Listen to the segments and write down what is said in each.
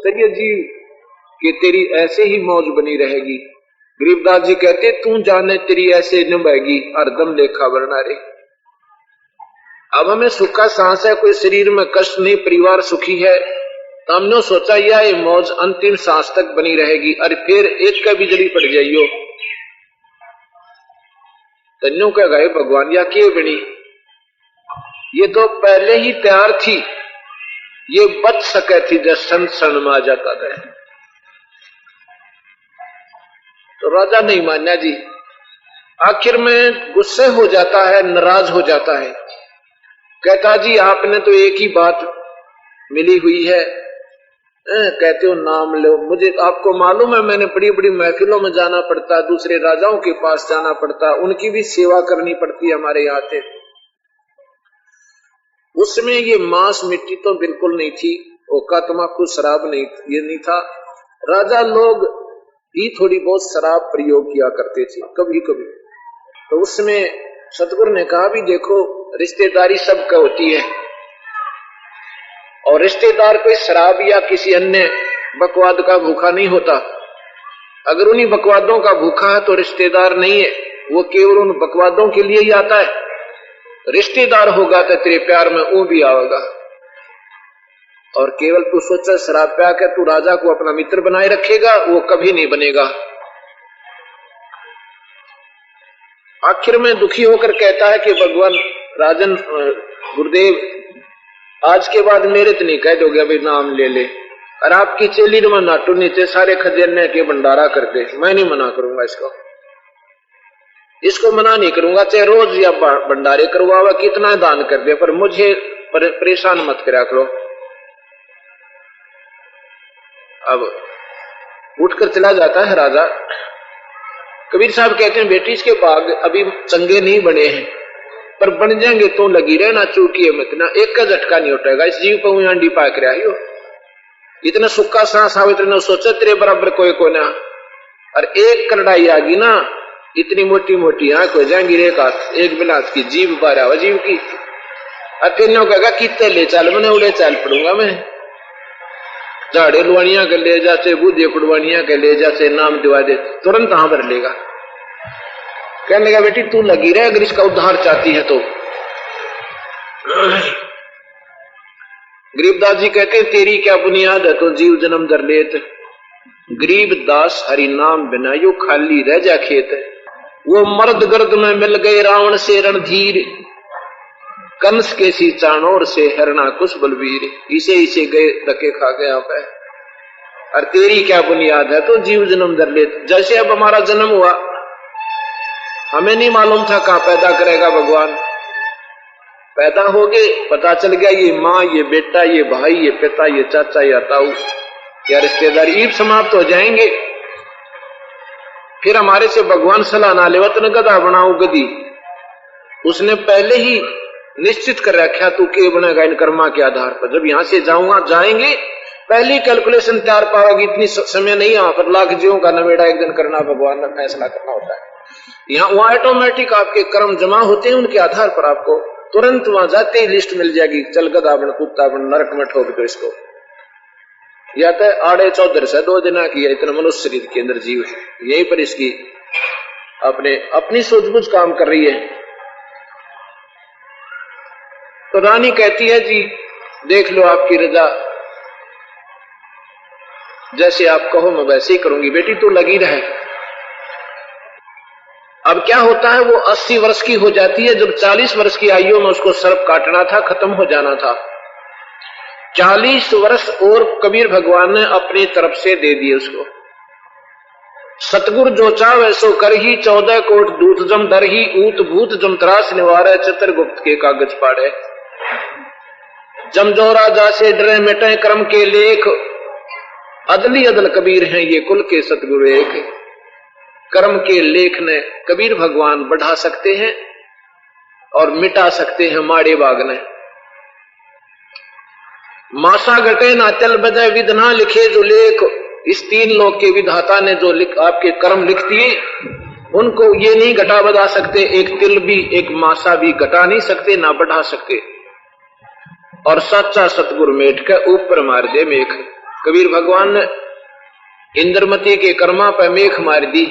चलिए जी कि तेरी ऐसे ही मौज बनी रहेगी। गरीबदास जी कहते तू जाने तेरी ऐसे निभाएगी हरदम लेखा वरना रे। अब हमें सुख का सांस है, कोई शरीर में कष्ट नहीं, परिवार सुखी है, तो हमने सोचा ये मौज अंतिम सांस तक बनी रहेगी। अरे फिर एक का बिजली पड़ जाइयो तन्यों का गए भगवान या के बनी, ये तो पहले ही तैयार थी, ये बच सके थी जब संत शरण में आ जाता था। तो राजा नहीं माना जी, आखिर में गुस्से हो जाता है, नाराज हो जाता है, कहता जी आपने तो एक ही बात मिली हुई है, कहते हो नाम लो। मुझे आपको मालूम है मैंने बड़ी बड़ी महफिलों में जाना पड़ता, दूसरे राजाओं के पास जाना पड़ता, उनकी भी सेवा करनी पड़ती है हमारे यहाँ से। उसमें ये मांस मिट्टी तो बिल्कुल नहीं थी, ओका तमाकू शराब नहीं, ये नहीं था। राजा लोग ही थोड़ी बहुत शराब प्रयोग किया करते थे कभी कभी। तो उसमें सतगुरु ने कहा भी देखो रिश्तेदारी सबका होती है, और रिश्तेदार कोई शराब या किसी अन्य बकवाद का भूखा नहीं होता। अगर उन्हीं बकवादों का भूखा है तो रिश्तेदार नहीं है, वो केवल उन बकवादों के लिए ही आता है। रिश्तेदार होगा तो तेरे प्यार में वो भी आएगा। और केवल तू सोचा शराब प्या कर तू राजा को अपना मित्र बनाए रखेगा, वो कभी नहीं बनेगा। आखिर में दुखी होकर कहता है कि भगवान राजन गुरुदेव आज के बाद मेरे तो नहीं कह दोगे अभी नाम ले ले, और आपकी चेली में नाटू नीचे सारे खजाने के भंडारा कर दे, मैं नहीं मना करूंगा इसको मना नहीं करूंगा, चाहे रोज या भंडारे करवावा कितना दान कर दे, पर मुझे परेशान मत करा करो। अब उठकर चला जाता है राजा। कबीर साहब कहते हैं बेटी इसके बाग अभी चंगे नहीं बने हैं, पर बन जाएंगे तो लगी रहना, चूकी मत ना, एक का झटका नहीं उठेगा, इस जीव पर अंडी पाक रहा हो। इतना सुक्का सांस आवे इतना सोचा तेरे बराबर कोई को ना, और एक करड़ाई आ गई ना इतनी मोटी मोटी आंख हो जाएंगी, एक बिलात की जीव बारह जीव की। अकेले कहेगा कितने ले चल, मैंने उड़े चल पड़ूंगा मैं, झाड़े लुआनिया के ले जाते, बूढ़े कुड़वानिया के ले जाते, नाम दिवा दे, तुरंत हाँ भर लेगा। कहने लगा बेटी तू लगी रहे अगर इसका उद्धार चाहती है तो। गरीबदास जी कहते हैं तेरी क्या बुनियाद है तो जीव जन्म दर लेत, गरीब दास हरि नाम बिना यो खाली रह जा खेत। वो मर्द गर्द में मिल गए रावण से रणधीर, कंस के सी चाणोर से हरणा कुश बलवीर, इसे इसे गए धक्के खा गया पे। और तेरी क्या बुनियाद है तो जीव जन्म दर लेत। जैसे अब हमारा जन्म हुआ, हमें नहीं मालूम था कहां पैदा करेगा भगवान, पैदा हो गए, पता चल गया ये माँ, ये बेटा, ये भाई, ये पिता, ये चाचा, ये ताऊ, या रिश्तेदारी ईद समाप्त हो जाएंगे। फिर हमारे से भगवान सलाह ना ले वतन गधा बनाऊ गधी, उसने पहले ही निश्चित कर रखा तू के बनेगा इन कर्मा के आधार पर। जब यहां से जाऊंगा जाएंगे पहली कैलकुलेशन तैयार पाओगी, इतनी समय नहीं यहाँ पर लाख जीवों का नवेड़ा एक दिन करना भगवान ने फैसला करना होता है। यहाँ वहां ऑटोमेटिक आपके कर्म जमा होते हैं, उनके आधार पर आपको तुरंत वहां जाते ही लिस्ट मिल जाएगी, चल गधा बन कुत्ता बन नरक में ठोक दो इसको। या तो आड़े चौधर से 2 दिन किया, इतना मनुष्य शरीर के अंदर जीव है, यहीं पर इसकी अपनी सूझबूझ काम कर रही है। तो रानी कहती है जी देख लो आपकी रजा, जैसे आप कहो मैं वैसे ही करूंगी, बेटी तू लगी रहे। अब क्या होता है वो 80 वर्ष की हो जाती है, जब 40 वर्ष की आयु में उसको सर्प काटना था, खत्म हो जाना था। 40 वर्ष और कबीर भगवान ने अपनी तरफ से दे दिए उसको। सतगुरु जो चाह वैसो कर ही, 14 कोट दूत जम दर ही, ऊत भूत जम त्रास निवारे, चित्रगुप्त के कागज पाड़े। जमजोरा जासे डरे मिटे कर्म के लेख, अदली अदल कबीर हैं ये कुल के सतगुरु एक। कर्म के लेख ने कबीर भगवान बढ़ा सकते हैं और मिटा सकते हैं माड़े बाग ने। मासा घटे ना चल बजाय विधना लिखे जो लेख, इस 3 लोक के विधाता ने जो आपके कर्म लिख दिए उनको ये नहीं घटा बढ़ा सकते, एक तिल भी एक मासा भी घटा नहीं सकते ना बढ़ा सकते। और सच्चा सतगुरु मेट के ऊपर मार दे मेघ। कबीर भगवान ने इंद्रमती के कर्मा पर मेख मार दी,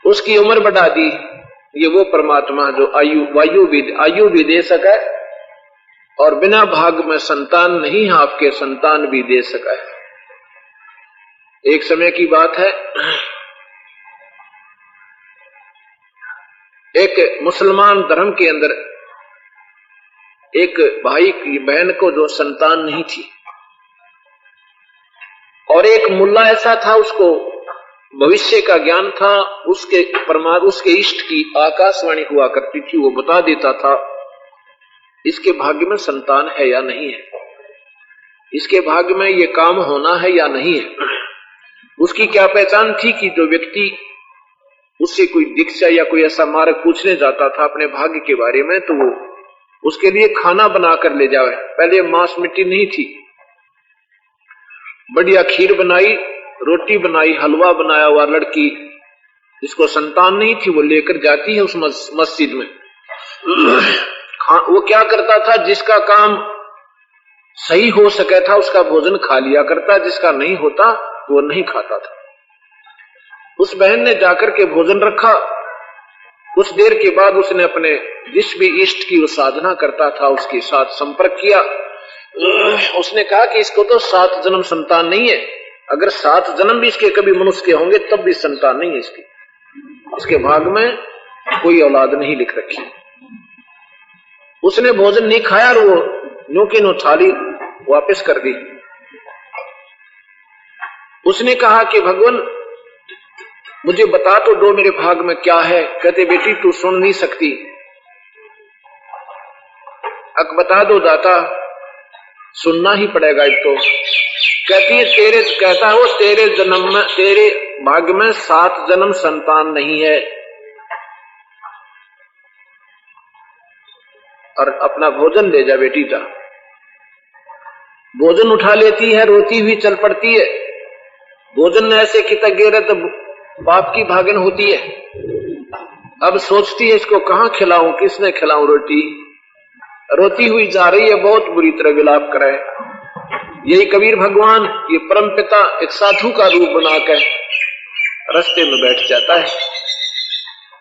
उसकी उम्र बढ़ा दी। ये वो परमात्मा जो आयु भी दे सका है और बिना भाग में संतान नहीं आपके संतान भी दे सका है। एक समय की बात है, एक मुसलमान धर्म के अंदर एक भाई की बहन को जो संतान नहीं थी, और एक मुल्ला ऐसा था उसको भविष्य का ज्ञान था, उसके इष्ट की आकाशवाणी हुआ करती थी, वो बता देता था इसके भाग्य में संतान है या नहीं है, इसके भाग्य में ये काम होना है या नहीं है। उसकी क्या पहचान थी कि जो व्यक्ति उससे कोई दीक्षा या कोई ऐसा मार्ग पूछने जाता था अपने भाग्य के बारे में, तो वो उसके लिए खाना बनाकर ले जावे। पहले मांस मिट्टी नहीं थी, बढ़िया खीर बनाई, रोटी बनाई, हलवा बनाया हुआ, लड़की जिसको संतान नहीं थी वो लेकर जाती है उस मस्जिद में। वो क्या करता था, जिसका काम सही हो सके था उसका भोजन खा लिया करता, जिसका नहीं होता वो नहीं खाता था। उस बहन ने जाकर के भोजन रखा। कुछ देर के बाद उसने अपने जिस भी इष्ट की वो साधना करता था उसके साथ संपर्क किया। उसने कहा कि इसको तो 7 जन्म संतान नहीं है, अगर 7 जन्म भी इसके कभी मनुष्य के होंगे तब भी संतान नहीं है इसकी, इसके भाग में कोई औलाद नहीं लिख रखी। उसने भोजन नहीं खाया और वो न्यू की नो थाली वापस कर दी। उसने कहा कि भगवान मुझे बता तो दो मेरे भाग में क्या है। कहते बेटी तू सुन नहीं सकती, अब बता दो दाता, सुनना ही पड़ेगा एक तो। कहती है कहता हो तेरे जन्म में, तेरे भाग्य में 7 जन्म संतान नहीं है, और अपना भोजन ले जा बेटी जा। भोजन उठा लेती है, रोती हुई चल पड़ती है। भोजन ऐसे कितना गिरे तो बाप की भागन होती है। अब सोचती है इसको कहां खिलाऊं, किसने खिलाऊं रोटी। रोती हुई जा रही है, बहुत बुरी तरह विलाप करे। यही कबीर भगवान ये परम पिता एक साधु का रूप बनाकर रास्ते में बैठ जाता है।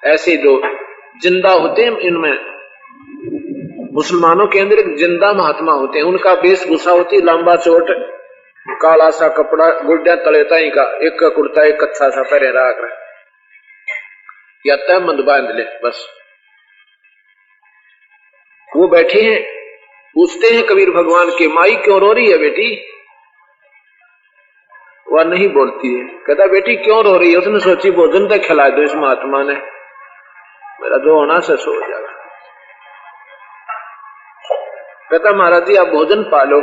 ऐसे जो जिंदा होते हैं, इनमें मुसलमानों के अंदर एक जिंदा महात्मा होते हैं, उनका वेशभूषा होती है लंबा चोट, काला सा कपड़ा, गुड्डा तलेता ही का, एक का कुर्ता एक कच्चा सा पहरे राख रहे या तहमद बांध ले बस। वो बैठे हैं, पूछते हैं कबीर भगवान के माई क्यों रो रही है बेटी। वह नहीं बोलती है। कहता बेटी क्यों रो रही है। उसने सोची भोजन तक खिला दो इस महात्मा ने, मेरा जो होना से सो जाएगा। कहता महाराज जी आप भोजन पालो।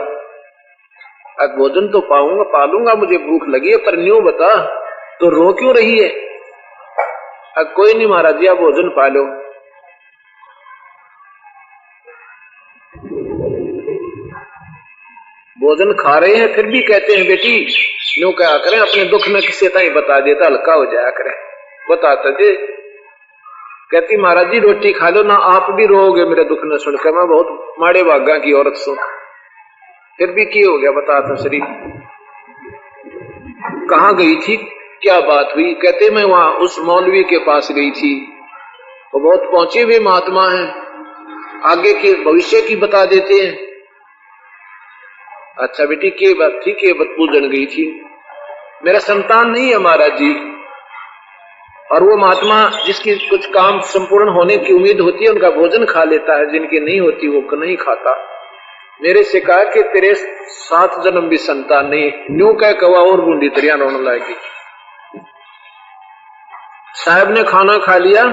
अब भोजन तो पालूंगा, मुझे भूख लगी है, पर न्यू बता तो रो क्यों रही है। अब कोई नहीं महाराज जी आप भोजन पालो। भोजन खा रहे हैं फिर भी कहते हैं बेटी न्यू क्या करें, अपने दुख में किसी तरह बता देता हल्का हो जाया करें, बताते थे। कहती महाराज जी रोटी खा लो ना, आप भी रोओगे मेरे दुख न सुनकर, मैं बहुत माड़े भागा की औरत सो। फिर भी क्या हो गया बताता शरीर। कहाँ गई थी, क्या बात हुई। कहते मैं वहां उस मौलवी के पास गई थी, वो बहुत पहुंचे हुए महात्मा हैं, आगे के भविष्य की बता देते हैं। अच्छा बेटी के बात थी, के बात पूजन गई थी। मेरा संतान नहीं है महाराज जी, और वो महात्मा जिसकी कुछ काम संपूर्ण होने की उम्मीद होती है उनका भोजन खा लेता है, जिनकी नहीं होती वो नहीं खाता। मेरे से कहा कि तेरे 7 जन्म भी संतान नहीं। न्यू कह कवा और बूंदी तरिया रोने लगी। साहब ने खाना खा लिया,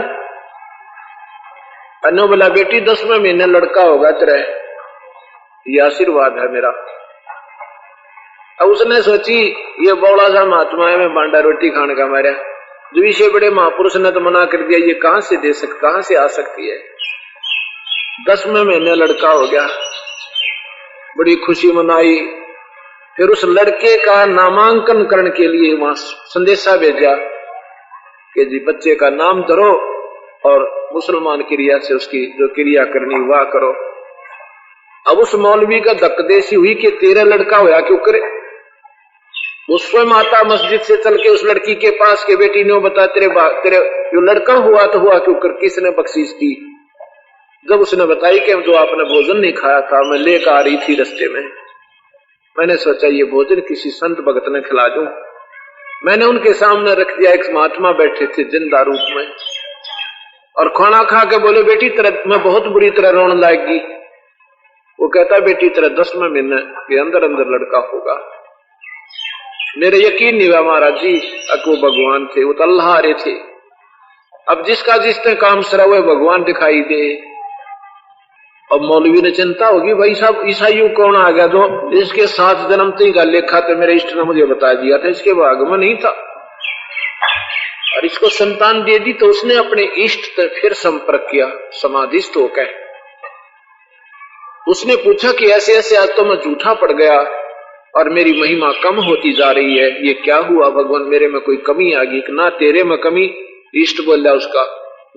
अन्नो बोला बेटी 10वें महीने लड़का होगा तेरे, ये आशीर्वाद है मेरा। अब उसने सोची ये बौड़ा सा महात्मा है, मैं बांडा रोटी खाने का मारा, जो इसे बड़े महापुरुष ने तो मना कर दिया, ये कहां से दे सकती, कहां से आ सकती है। 10वें महीने लड़का हो गया, बड़ी खुशी मनाई। फिर उस लड़के का नामांकन करने के लिए वहां संदेशा भेजा कि जी बच्चे का नाम धरो और मुसलमान क्रिया से उसकी जो क्रिया करनी वह करो। अब उस मौलवी का धक्कदेसी हुई कि तेरा लड़का होया क्यों करे। वो स्वयं आता मस्जिद से चल के उस लड़की के पास के, बेटी ने बता तेरे जो लड़का हुआ तो हुआ क्यों कर, किसने बख्शीश दी। जब उसने बताई कि जो आपने भोजन नहीं खाया था, मैं लेकर आ रही थी रास्ते में, मैंने सोचा ये भोजन किसी संत भगत ने खिला दूं। मैंने उनके सामने रख दिया। एक महात्मा बैठे थे जिंदा रूप में, और खाना खा के बोले बेटी तेरा मैं बहुत बुरी तरह रोने लगगी। वो कहता बेटी तेरा 10वें महीने के अंदर अंदर लड़का होगा। मेरे यकीन नहीं हुआ महाराज जी वो भगवान थे, वो तो अल्लाह आ रहे थे। अब जिसका जिसने काम सरा हुआ भगवान दिखाई दे। अब मौलवी ने चिंता होगी भाई साहब ईसाइयों कौन आ गया जो इसके साथ जन्मते का लेखा तो मेरे इष्ट ने मुझे बता दिया था, इसके भाग में नहीं था और इसको संतान दे दी। तो उसने अपने इष्ट से फिर संपर्क किया समाधिस्थ होकर। उसने पूछा कि ऐसे ऐसे आज तो मैं झूठा पड़ गया और मेरी महिमा कम होती जा रही है, ये क्या हुआ भगवान, मेरे में कोई कमी आ गई? ना तेरे में कमी, इष्ट बोला उसका,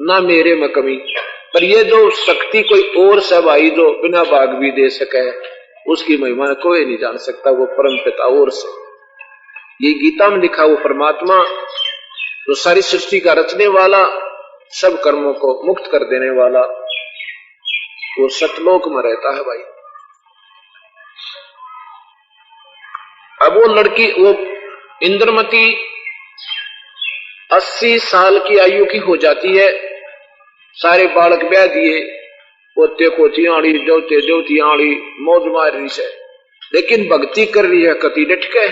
ना मेरे में कमी, पर ये जो शक्ति कोई और सब आई जो बिना भाग भी दे सके, उसकी महिमा कोई नहीं जान सकता, वो परम पिता और से। ये गीता में लिखा वो परमात्मा जो सारी सृष्टि का रचने वाला, सब कर्मों को मुक्त कर देने वाला, वो सतलोक में रहता है भाई। अब वो लड़की, वो इंद्रमती 80 साल की आयु की हो जाती है। सारे बालक ब्याह दिए, पोते पोतियां जोते जोतियां मौज मार रही है, लेकिन भक्ति कर रही है कति डट के।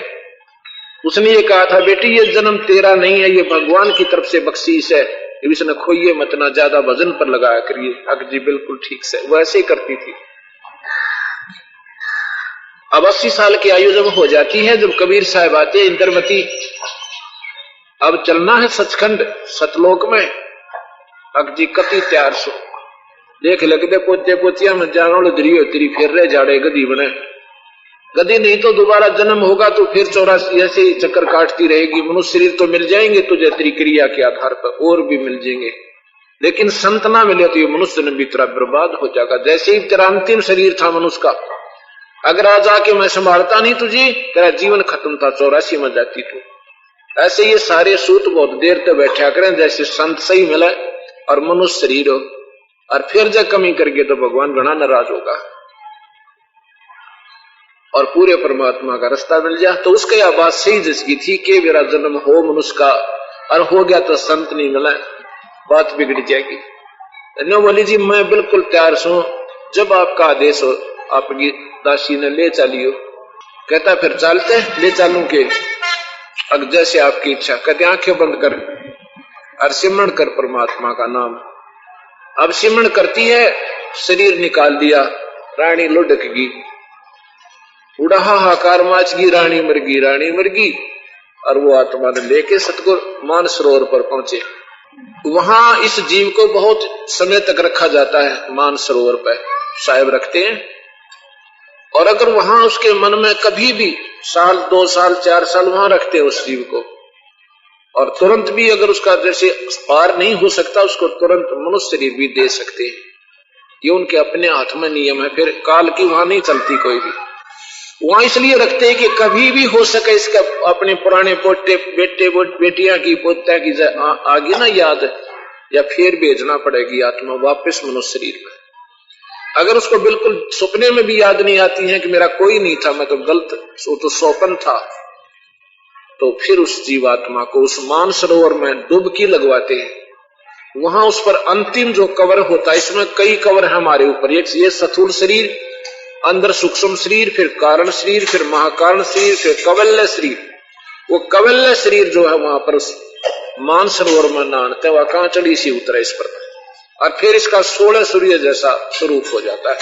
उसने ये कहा था बेटी ये जन्म तेरा नहीं है, ये भगवान की तरफ से बख्शीश है, इसने खोइए मत, ना ज्यादा वजन पर लगाया करिए। अग जी बिल्कुल ठीक से वो ऐसे ही करती थी। अब 80 साल की आयु जब हो जाती है, जब कबीर साहब आते इंद्रमती, अब चलना है सचखंड सतलोक में। अग जी कति तैयार सो देख लगते पोते पोतिया में जानो दरी होती फिर रहे जाड़े गदी बने। गदी नहीं तो दोबारा जन्म होगा तो फिर 84 ऐसे चक्कर काटती रहेगी। मनुष्य शरीर तो मिल जाएंगे तुझे तेरी क्रिया के आधार पर, और भी मिल जाएंगे, लेकिन संत ना मिले तो ये मनुष्य ने भी तेरा बर्बाद हो जाएगा। जैसे ही तेरा अंतिम शरीर था मनुष्य का, अगर आज आके मैं संभालता नहीं तुझे, तेरा जीवन खत्म था, 84 में जाती तू। ऐसे ये सारे सूत बहुत देर तक बैठा करें जैसे संत सही मिला और मनुष्य शरीर हो, और फिर जब कमी करके तो भगवान घना नाराज होगा और पूरे परमात्मा का रास्ता मिल जाए। तो उसके यह बात सही जिसकी थी कि मेरा जन्म हो मनुष्य का, और हो गया तो संत नहीं मिला, बात बिगड़ जाएगी। नो बोली जी मैं बिल्कुल तैयार हूं, जब आपका आदेश हो। आपकी दासी ने ले चलियो। कहता फिर चलते, ले चलूं के? अग जैसे आपकी इच्छा। कहते आंखें बंद कर और सिमरण कर परमात्मा का नाम। अब सिमरण करती है, शरीर निकाल दिया, रानी लुढ़क गई, उड़ा हाहाकार माच गई, रानी मरगी रानी मरगी। और वो आत्मा ने लेके सतगुर मानसरोवर पर पहुंचे। वहां इस जीव को बहुत समय तक रखा जाता है, मानसरोवर पर साहिब रखते हैं। और अगर वहां उसके मन में कभी भी 1 साल 2 साल 4 साल वहां रखते हैं उस जीव को, और तुरंत भी अगर उसका जैसे पार नहीं हो सकता, उसको तुरंत मनुष्य शरीर भी दे सकते हैं। ये उनके अपने हाथ में नियम है, फिर काल की वहां नहीं चलती कोई भी। वहां इसलिए रखते हैं कि कभी भी हो सके इसका अपने पुराने पोते बेटे बेटियां की पोता की आगे ना याद, या फिर भेजना पड़ेगी आत्मा वापस मनुष्य शरीर में। अगर उसको बिल्कुल सपने में भी याद नहीं आती है कि मेरा कोई नहीं था, मैं तो गलत, वो तो सौपन था, तो फिर उस जीवात्मा को उस मानसरोवर में डुबकी लगवाते हैं। वहां उस पर अंतिम जो कवर होता है, इसमें कई कवर है हमारे ऊपर। एक ये स्थूल शरीर, अंदर सूक्ष्म शरीर, फिर कारण शरीर, फिर महाकारण शरीर, फिर कवल्य शरीर। वो कवल्य शरीर जो है वहां पर उस मानसरोवर में नानते वह कांचड़ी सी उतरे इस पर, और फिर इसका 16 सूर्य जैसा स्वरूप हो जाता है।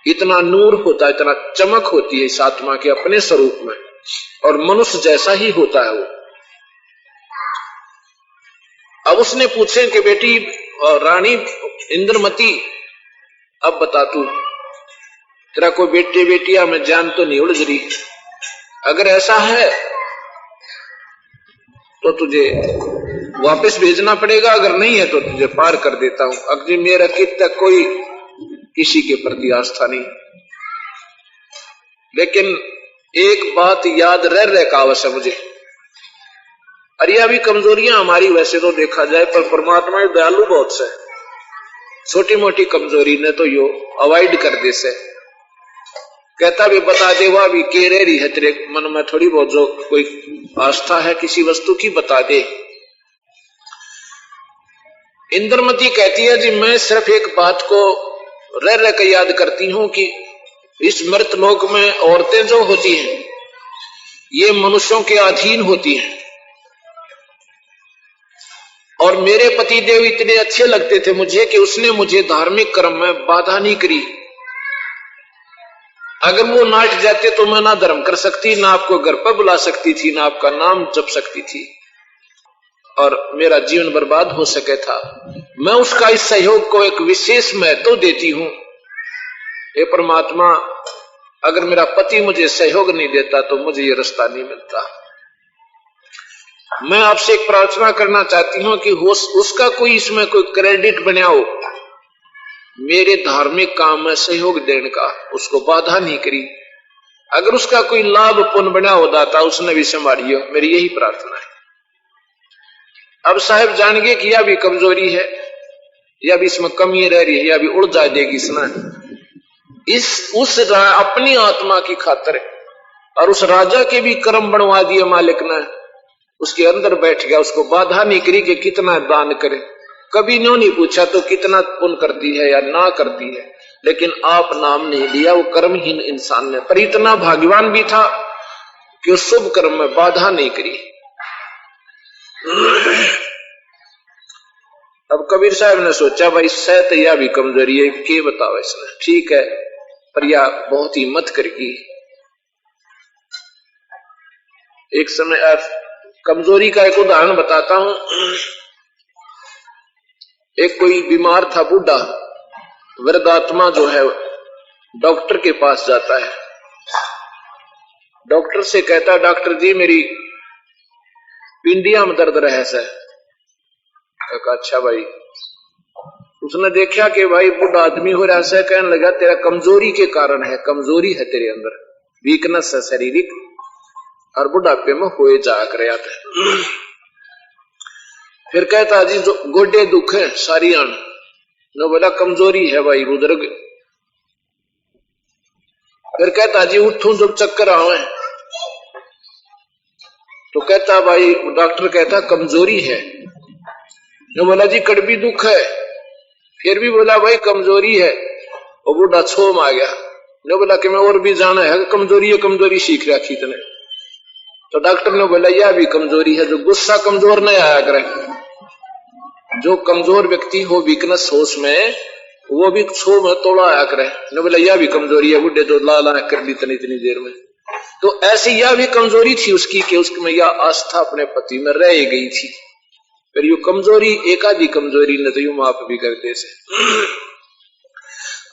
इतना नूर होता है, इतना चमक होती है इस आत्मा के अपने स्वरूप में, और मनुष्य जैसा ही होता है वो। अब उसने पूछे कि बेटी रानी इंद्रमती, अब बता तू तेरा कोई बेटे बेटिया में जान तो नहीं उलझ रही? अगर ऐसा है तो तुझे वापस भेजना पड़ेगा, अगर नहीं है तो तुझे पार कर देता हूं। अगर मेरा कित तक कोई किसी के प्रति आस्था नहीं। लेकिन एक बात याद रह का आवश्यक है मुझे, अरे अभी कमजोरियां हमारी वैसे तो देखा जाए, पर परमात्मा दयालु बहुत से, छोटी मोटी कमजोरी ने तो यो अवॉइड कर दे से, कहता भी बता दे वह भी के रही है तेरे मन में थोड़ी बहुत जो कोई आस्था है किसी वस्तु की बता दे। इंद्रमती कहती है जी मैं सिर्फ एक बात को रह कर याद करती हूं कि इस मृत लोक में औरतें जो होती हैं ये मनुष्यों के अधीन होती हैं, और मेरे पति देव इतने अच्छे लगते थे मुझे कि उसने मुझे धार्मिक कर्म में बाधा नहीं करी। अगर वो नाट जाते तो मैं ना धर्म कर सकती, ना आपको घर पर बुला सकती थी, ना आपका नाम जप सकती थी, और मेरा जीवन बर्बाद हो सके था। मैं उसका इस सहयोग को एक विशेष महत्व देती हूं। हे परमात्मा, अगर मेरा पति मुझे सहयोग नहीं देता तो मुझे ये रास्ता नहीं मिलता। मैं आपसे एक प्रार्थना करना चाहती हूं कि उसका कोई इसमें कोई क्रेडिट बना हो, मेरे धार्मिक काम में सहयोग देने का, उसको बाधा नहीं करी। अगर उसका कोई लाभ पुण्य बना हो दाता उसने भी संभालियो, मेरी यही प्रार्थना है। अब साहब जान गए कि यह भी कमजोरी है, या भी इसमें कमी रह रही है, या भी उड़ जा देगी उस अपनी आत्मा की खातिर, और उस राजा के भी कर्म बनवा दिए मालिक ने, उसके अंदर बैठ गया, उसको बाधा नहीं करी कि कितना दान करे। कभी न्यों नहीं पूछा तो कितना पुण्य करती है या ना करती है, लेकिन आप नाम नहीं लिया, वो कर्महीन इंसान ने, पर इतना भाग्यवान भी था कि उस शुभ कर्म में बाधा नहीं करी। अब कबीर साहब ने सोचा भाई सह यह भी कमजोरी है, के बताओ इसने, ठीक है पर यह बहुत हिम्मत करगी। एक समय कमजोरी का एक उदाहरण बताता हूं। एक कोई बीमार था बूढ़ा, वृद्धात्मा जो है डॉक्टर के पास जाता है, डॉक्टर से कहता है डॉक्टर जी मेरी पिंडिया में दर्द रहे से। अच्छा भाई, उसने देखा कि भाई बूढ़ा आदमी हो रहा है, कहने लगा तेरा कमजोरी के कारण है, कमजोरी है तेरे अंदर, वीकनेस है शारीरिक, और बुढ़ापे में होए जा कर आता। फिर कहता जी जो गोडे दुख है सारी आन नो, बोला कमजोरी है भाई बुजुर्ग। फिर कहता जी उठूं जब चक्कर आवे, तो कहता भाई डॉक्टर कहता कमजोरी है। नो बोला जी कड़बी दुख है, फिर भी बोला भाई कमजोरी है, और बूढ़ा छोम आ गया। नो बोला कि मैं और भी जाना है, कमजोरी सीख रखी तने। तो डॉक्टर ने बोला यह भी कमजोरी है, जो गुस्सा कमजोर नहीं आया करे, जो कमजोर व्यक्ति हो वीकनेस हो उसमें, वो भी छो में तोड़ा आया करे। ने बोला यह भी कमजोरी है, बुढ़े जो ला कर दी इतनी देर में। तो ऐसी यह भी कमजोरी थी उसकी कि उसमें यह आस्था अपने पति में रह गई थी। फिर यू कमजोरी एकाधी कमजोरी ने तो यू माफ भी करते से।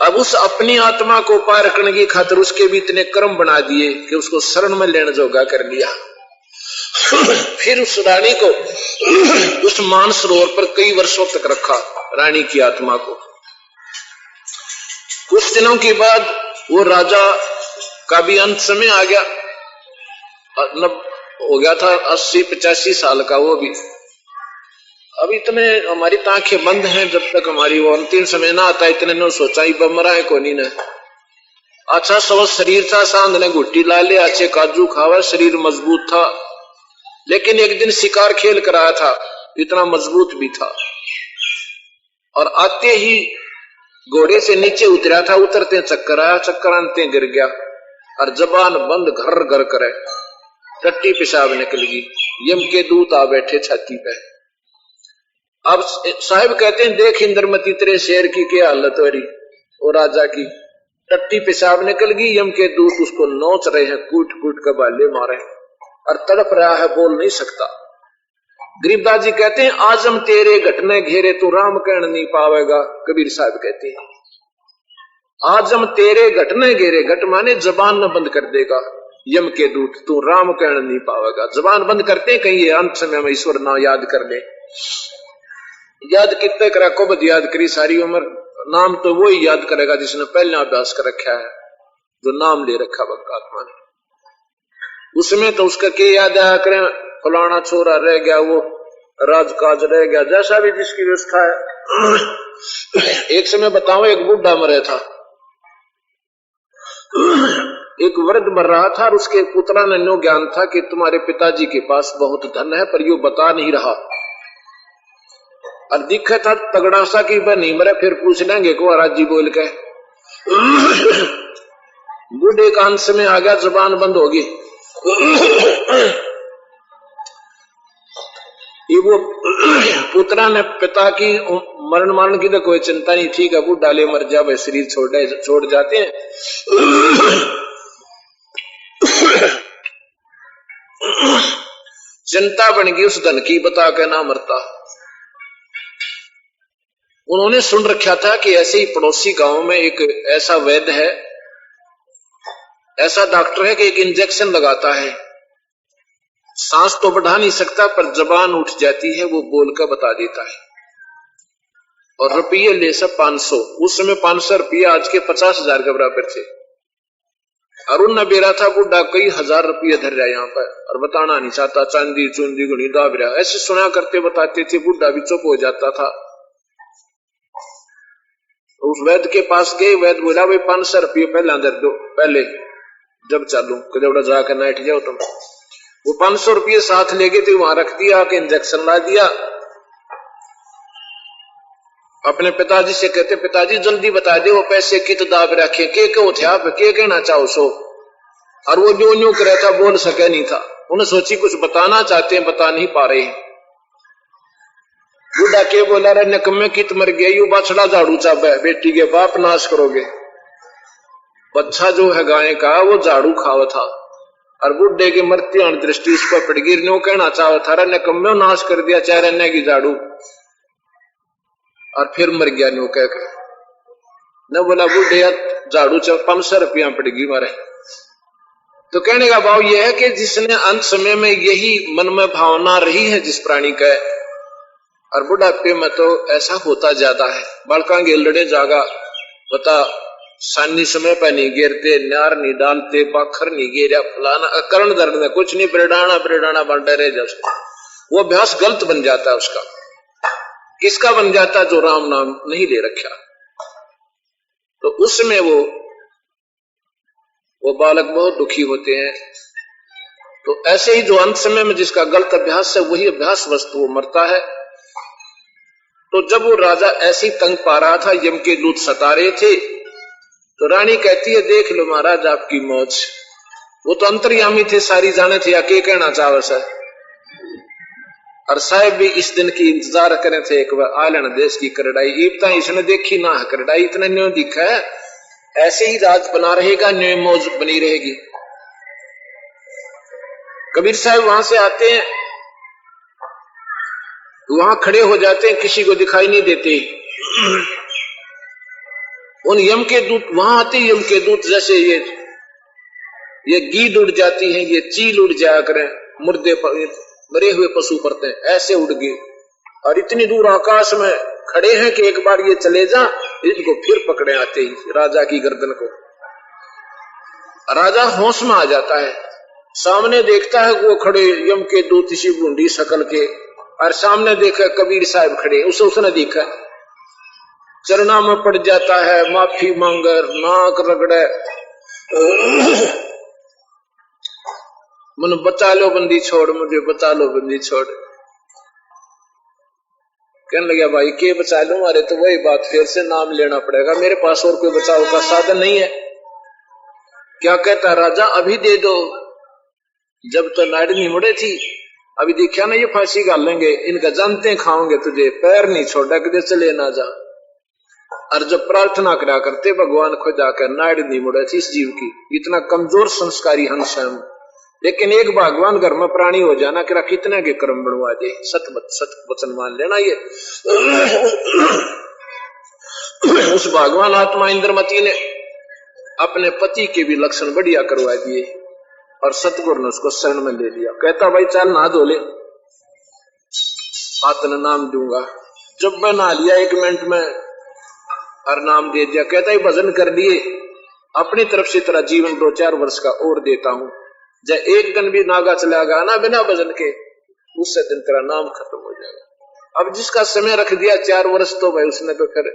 अब उस अपनी आत्मा को पार करने की खातिर उसके भी इतने कर्म बना दिए कि उसको शरण में लेने जोगा कर लिया। फिर उस रानी को उस मानसरोवर पर कई वर्षों तक रखा, रानी की आत्मा को। कुछ दिनों के बाद वो राजा का भी अंत समय आ गया, हो गया था 80-85 साल का वो भी। अब इतने हमारी आंखें बंद हैं, जब तक हमारी वो अंतिम समय ना आता इतने ने सोचा ही बमरा है कोनी ने। अच्छा सब शरीर था, सांद ने घुट्टी ला ले, अच्छे काजू खावा, शरीर मजबूत था। लेकिन एक दिन शिकार खेल कर आया था, इतना मजबूत भी था, और आते ही घोड़े से नीचे उतरा था, उतरते चक्कर आया, चक्कर आते गिर गया, और जबान बंद घर घर करे, टट्टी पेशाब निकल गई। यम के दूत आ बैठे छाती पे। अब साहिब कहते हैं देख इंद्रमती तेरे शेर की क्या हालत हो रही, और राजा की टट्टी पेशाब निकल गई, यम के दूत उसको नोच रहे हैं, कूट कूट कर बाले मारे, और तड़प रहा है, बोल नहीं सकता। गरीबदास जी कहते हैं आज हम तेरे घटने घेरे तू राम कहने नहीं पावेगा। कबीर साहब कहते हैं आज हम तेरे घटने घेरे, घट माने जबान न बंद कर देगा यम के दूत, तू राम कहने नहीं पावेगा। जबान बंद करते हैं कहीं ये अंत समय में ईश्वर ना याद कर ले। याद कितने करा को बद याद करी सारी उम्र नाम तो वो ही याद करेगा जिसने पहले अभ्यास कर रखा है, जो नाम ले रखा आत्मा ने। उसमें तो उसका क्या याद आया करें, फलाना छोरा रह गया, वो राजकाज रह गया, जैसा भी जिसकी व्यवस्था है। एक समय बताओ, एक बुढ़ा मरे था, एक वृद्ध मर रहा था और उसके पुत्रा ने नो ज्ञान था कि तुम्हारे पिताजी के पास बहुत धन है, पर यो बता नहीं रहा। और दिखा था तगड़ा सा कि वह नहीं मरे, फिर पूछ लेंगे को राजी बोल के। बूढ़े का अंश में आ गया, जुबान बंद होगी। वो पुत्रा ने पिता की मरण की तो कोई चिंता नहीं, ठीक है बूढ़ा ले मर जा, शरीर छोड़ जाते हैं। चिंता बन गई उस धन की, बता के ना मरता। उन्होंने सुन रखा था कि ऐसे ही पड़ोसी गांव में एक ऐसा वैद्य है, ऐसा डॉक्टर है कि एक इंजेक्शन लगाता है, सांस तो बढ़ा नहीं सकता पर जबान उठ जाती है, वो बोलकर बता देता है। और रुपये ले सब 500, उस समय 500 रुपये आज के 50,000 के बराबर थे। अरुण न बेरा था बुढ़ा, कई हजार रुपये धर रहा यहाँ पर, और बताना नहीं चाहता, चांदी चूंदी गुनी दाब रहा, ऐसे सुना करते बताते थे। बुढ़ा भी चुप हो जाता था। उस वैद्य के पास गए, वैद्य बोला भाई 500 रुपये पहले धर दो, पहले जब चालू कदौड़ा जाकर नाइट जाओ तुम। वो 500 रुपये साथ ले गए थे, वहां रख दिया, के इंजेक्शन ला दिया। अपने पिताजी से कहते, पिताजी जल्दी बता दे वो पैसे कित दाब रखे, के थे आप, के कहना चाहो सो। और वो जो न्यू करे था, बोल सके नहीं था। उन्हें सोची कुछ बताना चाहते हैं, बता नहीं पा रहे। बूढ़ा के बोला रे निकम्मे कित मर गया, यू बाछड़ा झाड़ू चाब है, बेटी के बाप नाश करोगे। बच्चा जो है गाय का, वो झाड़ू खावा था, और बुढ़े की मृत्यु दृष्टि उस पर पड़ गई। न्यू कहना चाहा था, निकम्मे नाश कर दिया चाहे की झाड़ू, और फिर मर गया न्यू कहकर। न बोला बुढ़े झाड़ू चाहे 500 रुपया पड़ेगी मारे। तो कहने का भाव यह है कि जिसने अंत समय में यही मन में भावना रही है जिस प्राणी का, और बुढ़ापे में तो ऐसा होता ज्यादा है। बालका गेलड़े जागा बता, सानी समय पर नहीं गिरते, न्यार नहीं डालते, पाखर नहीं गिरा, फलाना करण दर्द में कुछ नहीं, प्रेडाना बांटा रह जा। वो अभ्यास गलत बन जाता है उसका। किसका बन जाता, जो राम नाम नहीं ले रखा। तो उसमें वो बालक बहुत दुखी होते हैं। तो ऐसे ही जो अंत समय में जिसका गलत अभ्यास है, वही अभ्यास वस्तु वो मरता है। तो जब वो राजा ऐसी तंग पा रहा था, यम के दूत सता रहे थे, तो रानी कहती है देख लो महाराज आपकी मौज। वो तो अंतर्यामी थे, सारी जाने थे, या के कहना चाहो सर। और साहब भी इस दिन की इंतजार करे थे, एक बार आलन देश की करड़ाई इबता इसने देखी ना, करड़ाई इतने न्यू दिखा है, ऐसे ही राज बना रहेगा, न्यू मौज बनी रहेगी। कबीर साहब वहां से आते हैं, वहां खड़े हो जाते हैं, किसी को दिखाई नहीं देते। उन यम के दूत वहां आते, यम के दूत जैसे ये गीद उड़ जाती हैं, ये चील उड़ जाया करें, मुर्दे मरे हुए पशु पड़ते हैं, ऐसे उड़ गए। और इतनी दूर आकाश में खड़े हैं कि एक बार ये चले जा, इनको फिर पकड़े आते ही राजा की गर्दन को। राजा होश में आ जाता है, सामने देखता है वो खड़े यम के दूत इसी बूंदी शकल के, और सामने देखा कबीर साहब खड़े, उसने देखा, चरणा में पड़ जाता है, माफी मांगर, नाक रगड़े, मन बचा लो बंदी छोड़, मुझे बचा लो बंदी छोड़। कहने लगा भाई के बचा लो मारे, तो वही बात, फिर से नाम लेना पड़ेगा, मेरे पास और कोई बचाव का साधन नहीं है। क्या कहता राजा, अभी दे दो, जब तो नाड़ नहीं मुड़े थी, अभी देखा ना ये फांसी गालेंगे, इनका जानते खाओगे तुझे, पैर नहीं छोड़ा कि चले ना जा। और जब प्रार्थना करा करते भगवान खुदा कर, नाड़ नहीं मुड़े थी इस जीव की, इतना कमजोर संस्कारी हंस है हम। लेकिन एक भगवान घर में प्राणी हो जाना, कि कितने के कर्म बनवा दे, सत वचन मान लेना ये। उस भगवान आत्मा इंद्रमती ने अपने पति के भी लक्षण बढ़िया करवा दिए, और सतगुरु ने उसको शरण में ले लिया। कहता भाई चल नहा धो ले, आत्मा नाम दूंगा। जब मैं नहा लिया 1 मिनट में, और नाम दे दिया। कहता है भजन कर लिए, अपनी तरफ से तेरा जीवन 2-4 वर्ष का और देता हूं। जब एक दिन भी नागा चला गया ना बिना भजन के, उससे दिन तेरा नाम खत्म हो जाएगा। अब जिसका समय रख दिया 4 वर्ष, तो भाई उसने तो फिर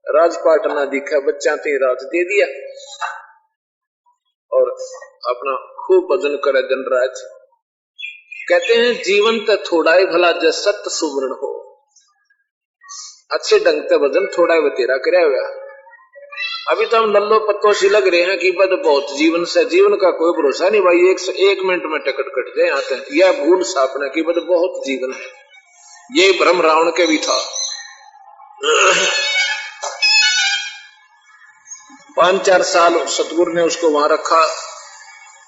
राजपाट ना दिखा, बच्चा तीन रात दे दिया और अपना खूब भजन करे दिन रात। कहते हैं जीवन तो थोड़ा ही भला जब सत्य सुवर्ण हो, अच्छे ढंग से भजन थोड़ा ही बतेरा करे हुआ। अभी तो हम लल्लो पत्तों से लग रहे हैं कि बद बहुत जीवन से, जीवन का कोई भरोसा नहीं भाई, एक मिनट में टिकट कट जाए आते हैं। यह भूल सापना कि बद बहुत जीवन है, ये भ्रम रावण के भी था। 5-4 साल सतगुरु ने उसको वहां रखा,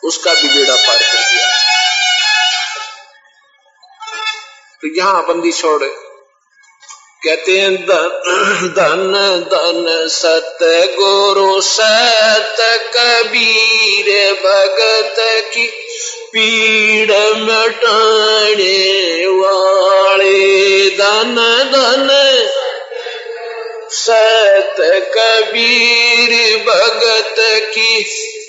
उसका भी बेड़ा पार कर दिया। तो यहां बंदी छोड़, कहते हैं धन धन सत गुरु सत कबीर भगत की पीड़ मिटाने वाले। धन धन सत कबीर भगत की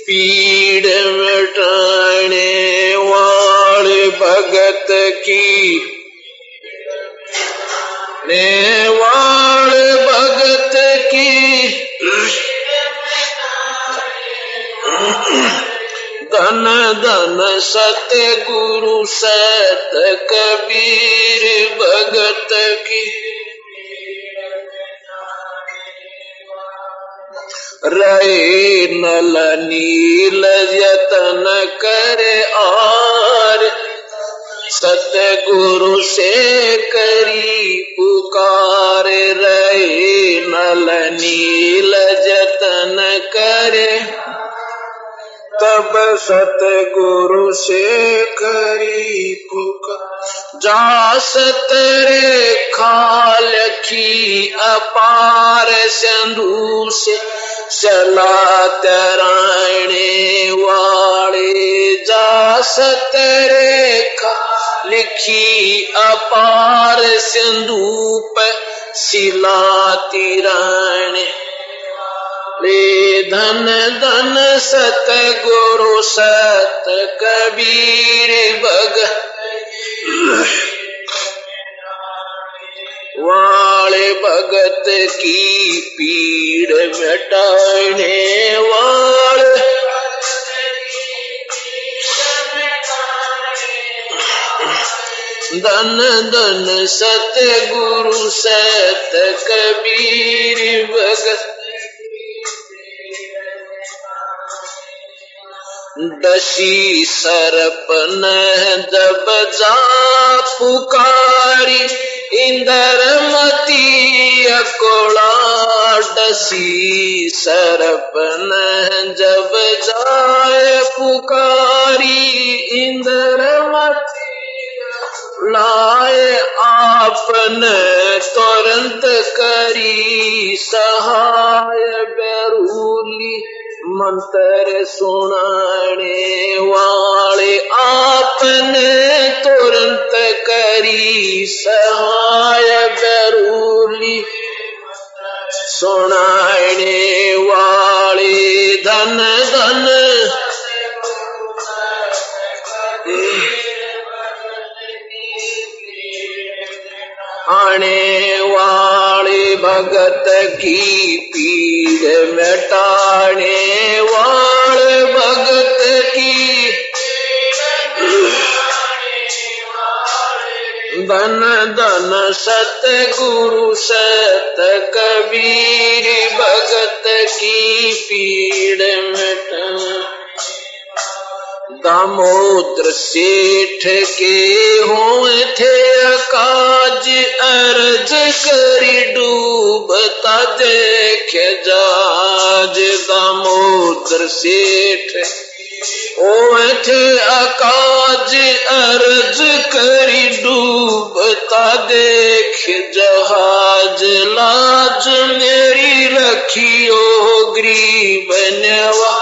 पीड़ मिटाने वाले, भगत की नेवाल भगत की धन धन सत गुरु सत कबीर भगत की। रहे नल नील यतन करे आर, सतगुरु से करी पुकार। रहे नल नील जतन करे, तब सतगुरु से करी पुकार। जा सतरे खाल की अपार, सिंधु से चला तराने वाले। जा सतरे खाल लिखी अपार, सिंधु पर शिला तिराने। ले धन धन सत गुरु सत कबीर भगत वाले, भगत की पीड़ मिटाने वाले। धन धन सत गुरु सत कबीर भगत। दशी सरपन जब जा पुकारी, इंद्रमती अकोला। दशी सरपन जब जाए पुकारी, इंद्रमती लाए आपने तुरंत करी सहाय। बेरूली मंत्र सुनाने वाले, आपने तुरंत करी सहाय। बेरूली सुनाने वाले, धन धन आने वाले, भगत की पीड़ मिटाने वाले। भगत की धन धन सत गुरु सत कबीर भगत की पीड़ मिटाने। दामोदर सेठ के हों थे काज, अर्ज करी डूबता देख जाज। दामोदर सेठ हों थे अकाज, अर्ज करी डूबता देख जहाज। लाज मेरी रखियो गरीब नवा,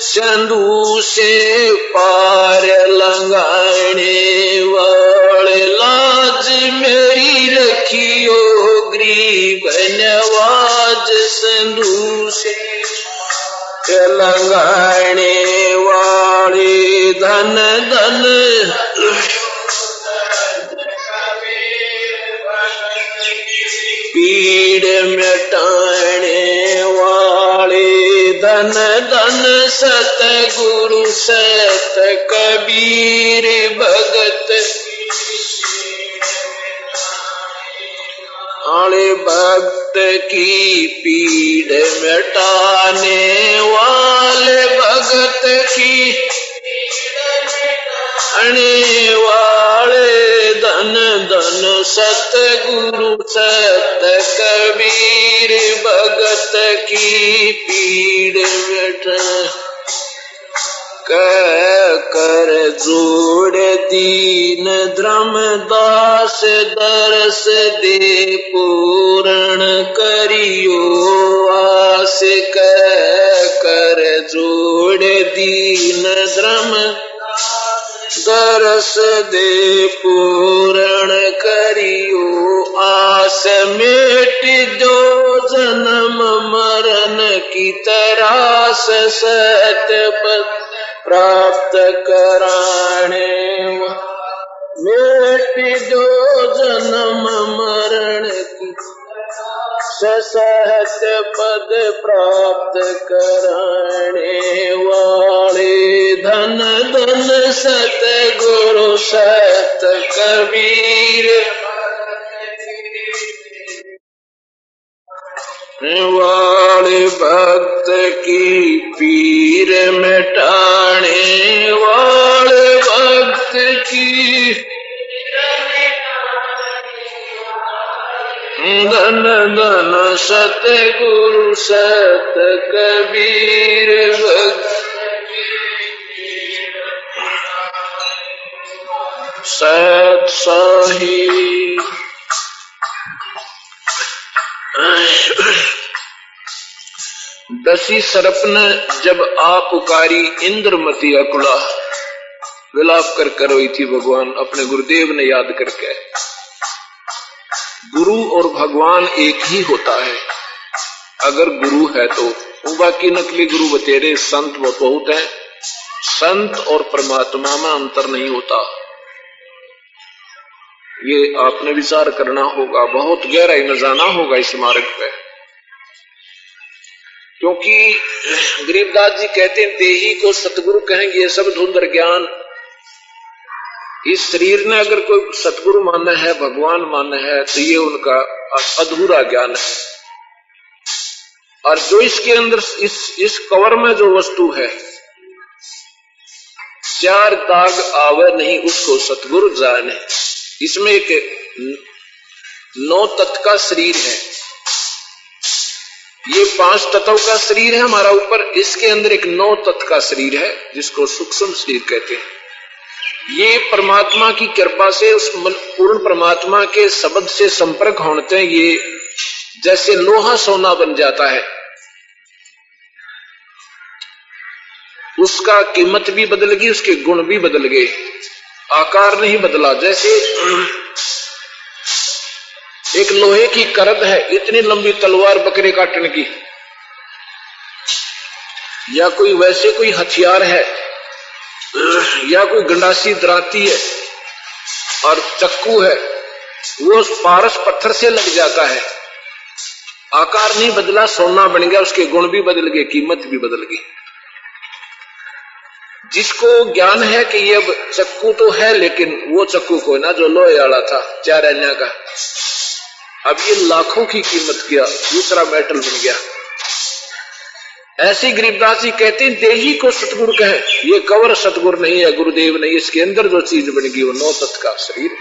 सिंधु से पार लंघाने वाले। लाज मेरी रखियो गरीब नवाज, लंघाने वाले धन धन पीड़ मिटाने वाले धन धन सतगुरु सत कबीर भगत आले भक्त की पीड़ मिटाने वाले भगत की आने वाले धन धन सतगुरु सत कबीर भगत की पीड़ मिटा कर जोड़ दीन धर्मदास दरस दे पूर्ण करियो आस कर जोड़ दीन धर्म दरस दे पूर्ण करियो आस मेट जो जन्म मरण की तरास सतपथ प्राप्त कराने मेट जो जन्म मरण की सत पद प्राप्त कराने वाले धन धन सत गुरु सत कबीर वाले भक्त की पीर मिटाने वाले भक्त की धन धन सत गुरु सत कबीर भक्त सत साहिब दसी सरपन जब आ पुकारी इंद्रमती अकुला विलाप कर करोई थी भगवान अपने गुरुदेव ने याद करके। गुरु और भगवान एक ही होता है अगर गुरु है तो। बाकी नकली गुरु बतेरे संत बहुत हैं, संत और परमात्मा में अंतर नहीं होता। ये आपने विचार करना होगा, बहुत गहराई में जाना होगा इस मार्ग पे, क्योंकि गरीबदास जी कहते हैं देही को सतगुरु कहेंगे। ये सब धुंधर ज्ञान, इस शरीर ने अगर कोई सतगुरु माना है, भगवान माना है, तो ये उनका अधूरा ज्ञान है। और जो इसके अंदर इस कवर में जो वस्तु है, चार दाग आवे नहीं उसको सतगुरु जाने। इसमें एक 9 तत्व का शरीर है, ये 5 तत्व का शरीर है हमारा ऊपर, इसके अंदर एक 9 तत्व का शरीर है जिसको सूक्ष्म शरीर कहते हैं। ये परमात्मा की कृपा से उस पूर्ण परमात्मा के शब्द से संपर्क होने ये जैसे लोहा सोना बन जाता है। उसका कीमत भी बदल गई, उसके गुण भी बदल गए, आकार नहीं बदला। जैसे एक लोहे की करद है, इतनी लंबी तलवार बकरे काटने की, या कोई वैसे कोई हथियार है, या कोई गंडासी दराती है और चक्कू है, वो पारस पत्थर से लग जाता है, आकार नहीं बदला, सोना बन गया, उसके गुण भी बदल गए, कीमत भी बदल गई। जिसको ज्ञान है कि ये चक्कू तो है, लेकिन वो चक्कू को ना जो लोहे वाला था 4 आने का, अब ये लाखों की कीमत किया, दूसरा मेटल बन गया। ऐसी गरीबदास जी कहते हैं देही को सतगुरु कहे, ये कवर सतगुरु नहीं है, गुरुदेव नहीं, इसके अंदर जो चीज बन गई वो 9 तत्व का शरीर,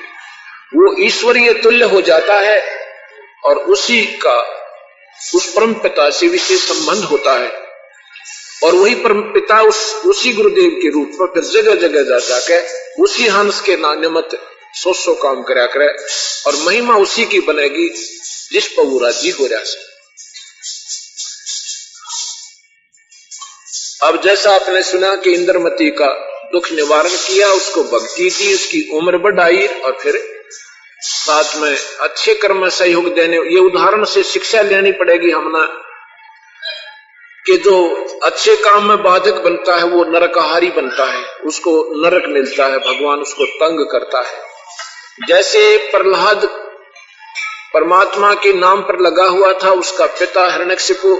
वो ईश्वरीय तुल्य हो जाता है और उसी का उस परम पिता से विशेष संबंध होता है। और वही परम पिता उसी गुरुदेव के रूप में फिर जगह जगह जा जाके उसी हंस के निमित्त 100 काम करया करे और महिमा उसी की बनेगी जिस पर वो राजी हो रहा है। अब जैसा आपने सुना कि इंद्रमती का दुख निवारण किया, उसको भक्ति दी, उसकी उम्र बढ़ाई और फिर साथ में अच्छे कर्म में सहयोग देने, ये उदाहरण से शिक्षा लेनी पड़ेगी हमने कि जो अच्छे काम में बाधक बनता है वो नरकहारी बनता है, उसको नरक मिलता है, भगवान उसको तंग करता है। जैसे प्रहलाद परमात्मा के नाम पर लगा हुआ था, उसका पिता हिरण्यकशिपु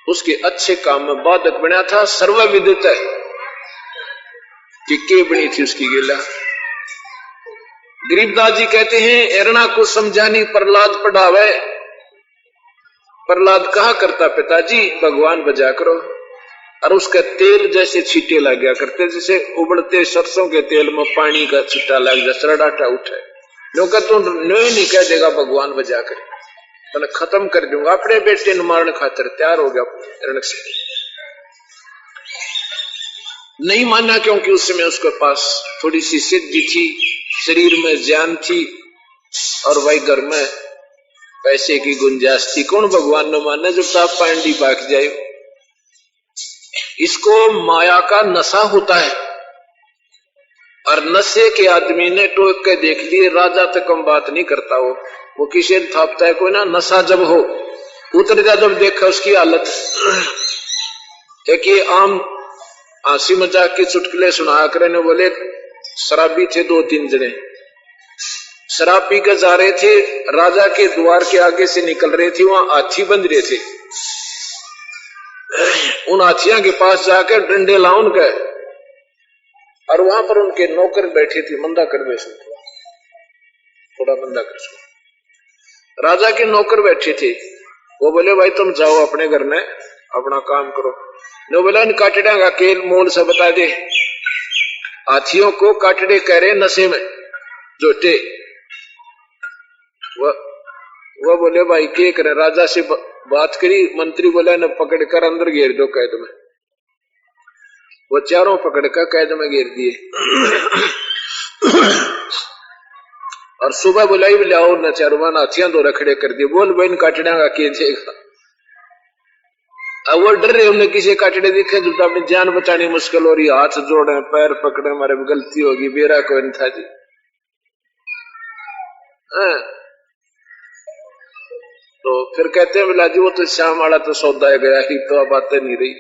उसके अच्छे काम में बाधक बना था। सर्वविदित है कि के बनी थी उसकी गिला। गरीबदास जी कहते हैं एरना को समझानी प्रहलाद पढ़ावे। प्रहलाद कहा करता पिताजी भगवान बजा करो, और उसका तेल जैसे छींटे लग गया करते, जैसे उबलते सरसों के तेल में पानी का छींटा लग जाए, सरडाटा उठे। लोग तो नहीं कह देगा भगवान बजा कर, तो खत्म कर दूंगा। अपने बेटे ने मारने खातिर तैयार हो गया। नहीं माना क्योंकि उस समय उसके पास थोड़ी सी सिद्धि थी, शरीर में जान थी, और वही घर में पैसे की गुंजाइश थी। कौन भगवान ने माना जब ताप पांडी पाक जाए। इसको माया का नशा होता है, और नशे के आदमी ने टोक के देख लिए राजा तक कम बात नहीं करता। वो किसी ने थापता है कोई ना, नशा जब हो उतर जा, जब देखा उसकी हालत। एक ये आम हंसी मजाक के चुटकुले सुना करने बोले, शराबी थे 2-3 जने, शराब पी कर जा रहे थे, राजा के द्वार के आगे से निकल रहे थे, वहां हाथी बंध रहे थे। उन हाथियों के पास जाकर डंडे लाउन गए, और वहां पर उनके नौकर बैठे थे। मंदा कर दे, थोड़ा मंदा कर। राजा के नौकर बैठे थे। वो बोले भाई तुम जाओ अपने घर में अपना काम करो। नो बोला इन काटड़े का केल मोल से बता दे। हाथियों को काटड़े कह रहे नशे में जोटे। वो बोले भाई क्या करे, राजा से बात करी। मंत्री बोला न पकड़ कर अंदर घेर दो कैद में। वो चारों पकड़ कर कैद में घेर दिए, और सुबह बुलाई भी लाओ न चारों हाथियां 2 रखड़े कर दिए। बोल बहन काटड़ा का के देगा। अब वो डर रहे, उन्हें किसी काटड़े दिखे जो अपनी जान बचानी मुश्किल हो रही, हाथ जोड़े पैर पकड़े, हमारे गलती होगी, बेरा कोई नहीं था जी। तो फिर कहते हैं बिला जी वो तो श्याम वाला तो सौदा है गया ही, तो अब बातें नहीं रही।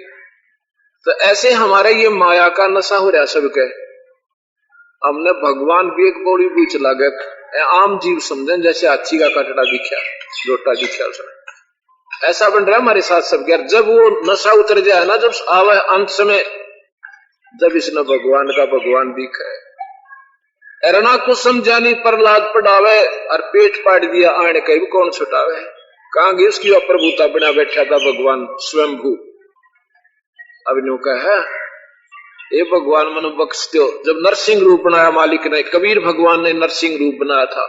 तो ऐसे हमारे ये माया का नशा हो रहा सबके। हमने भगवान भी एक बड़ी बीच लागत आम जीव समझे, जैसे हाथी का काटड़ा दिखा, लोटा दिखा उसने, ऐसा बन रहा है हमारे साथ सब। जब वो नशा उतर जाए ना, जब आवे अंत समय, जब इसने भगवान का भगवान दिखा है। एरना को समझानी प्रहलाद पढ़ावे, और पेट पाट दिया आने कहीं कौन छुटावे। कहां गई उसकी अप्रभुता बना बैठा था भगवान स्वयंभू। अब न्यू कहा ये भगवान मनु बख्श दो। जब नरसिंह रूप बनाया मालिक ने, कबीर भगवान ने नरसिंह रूप बनाया था।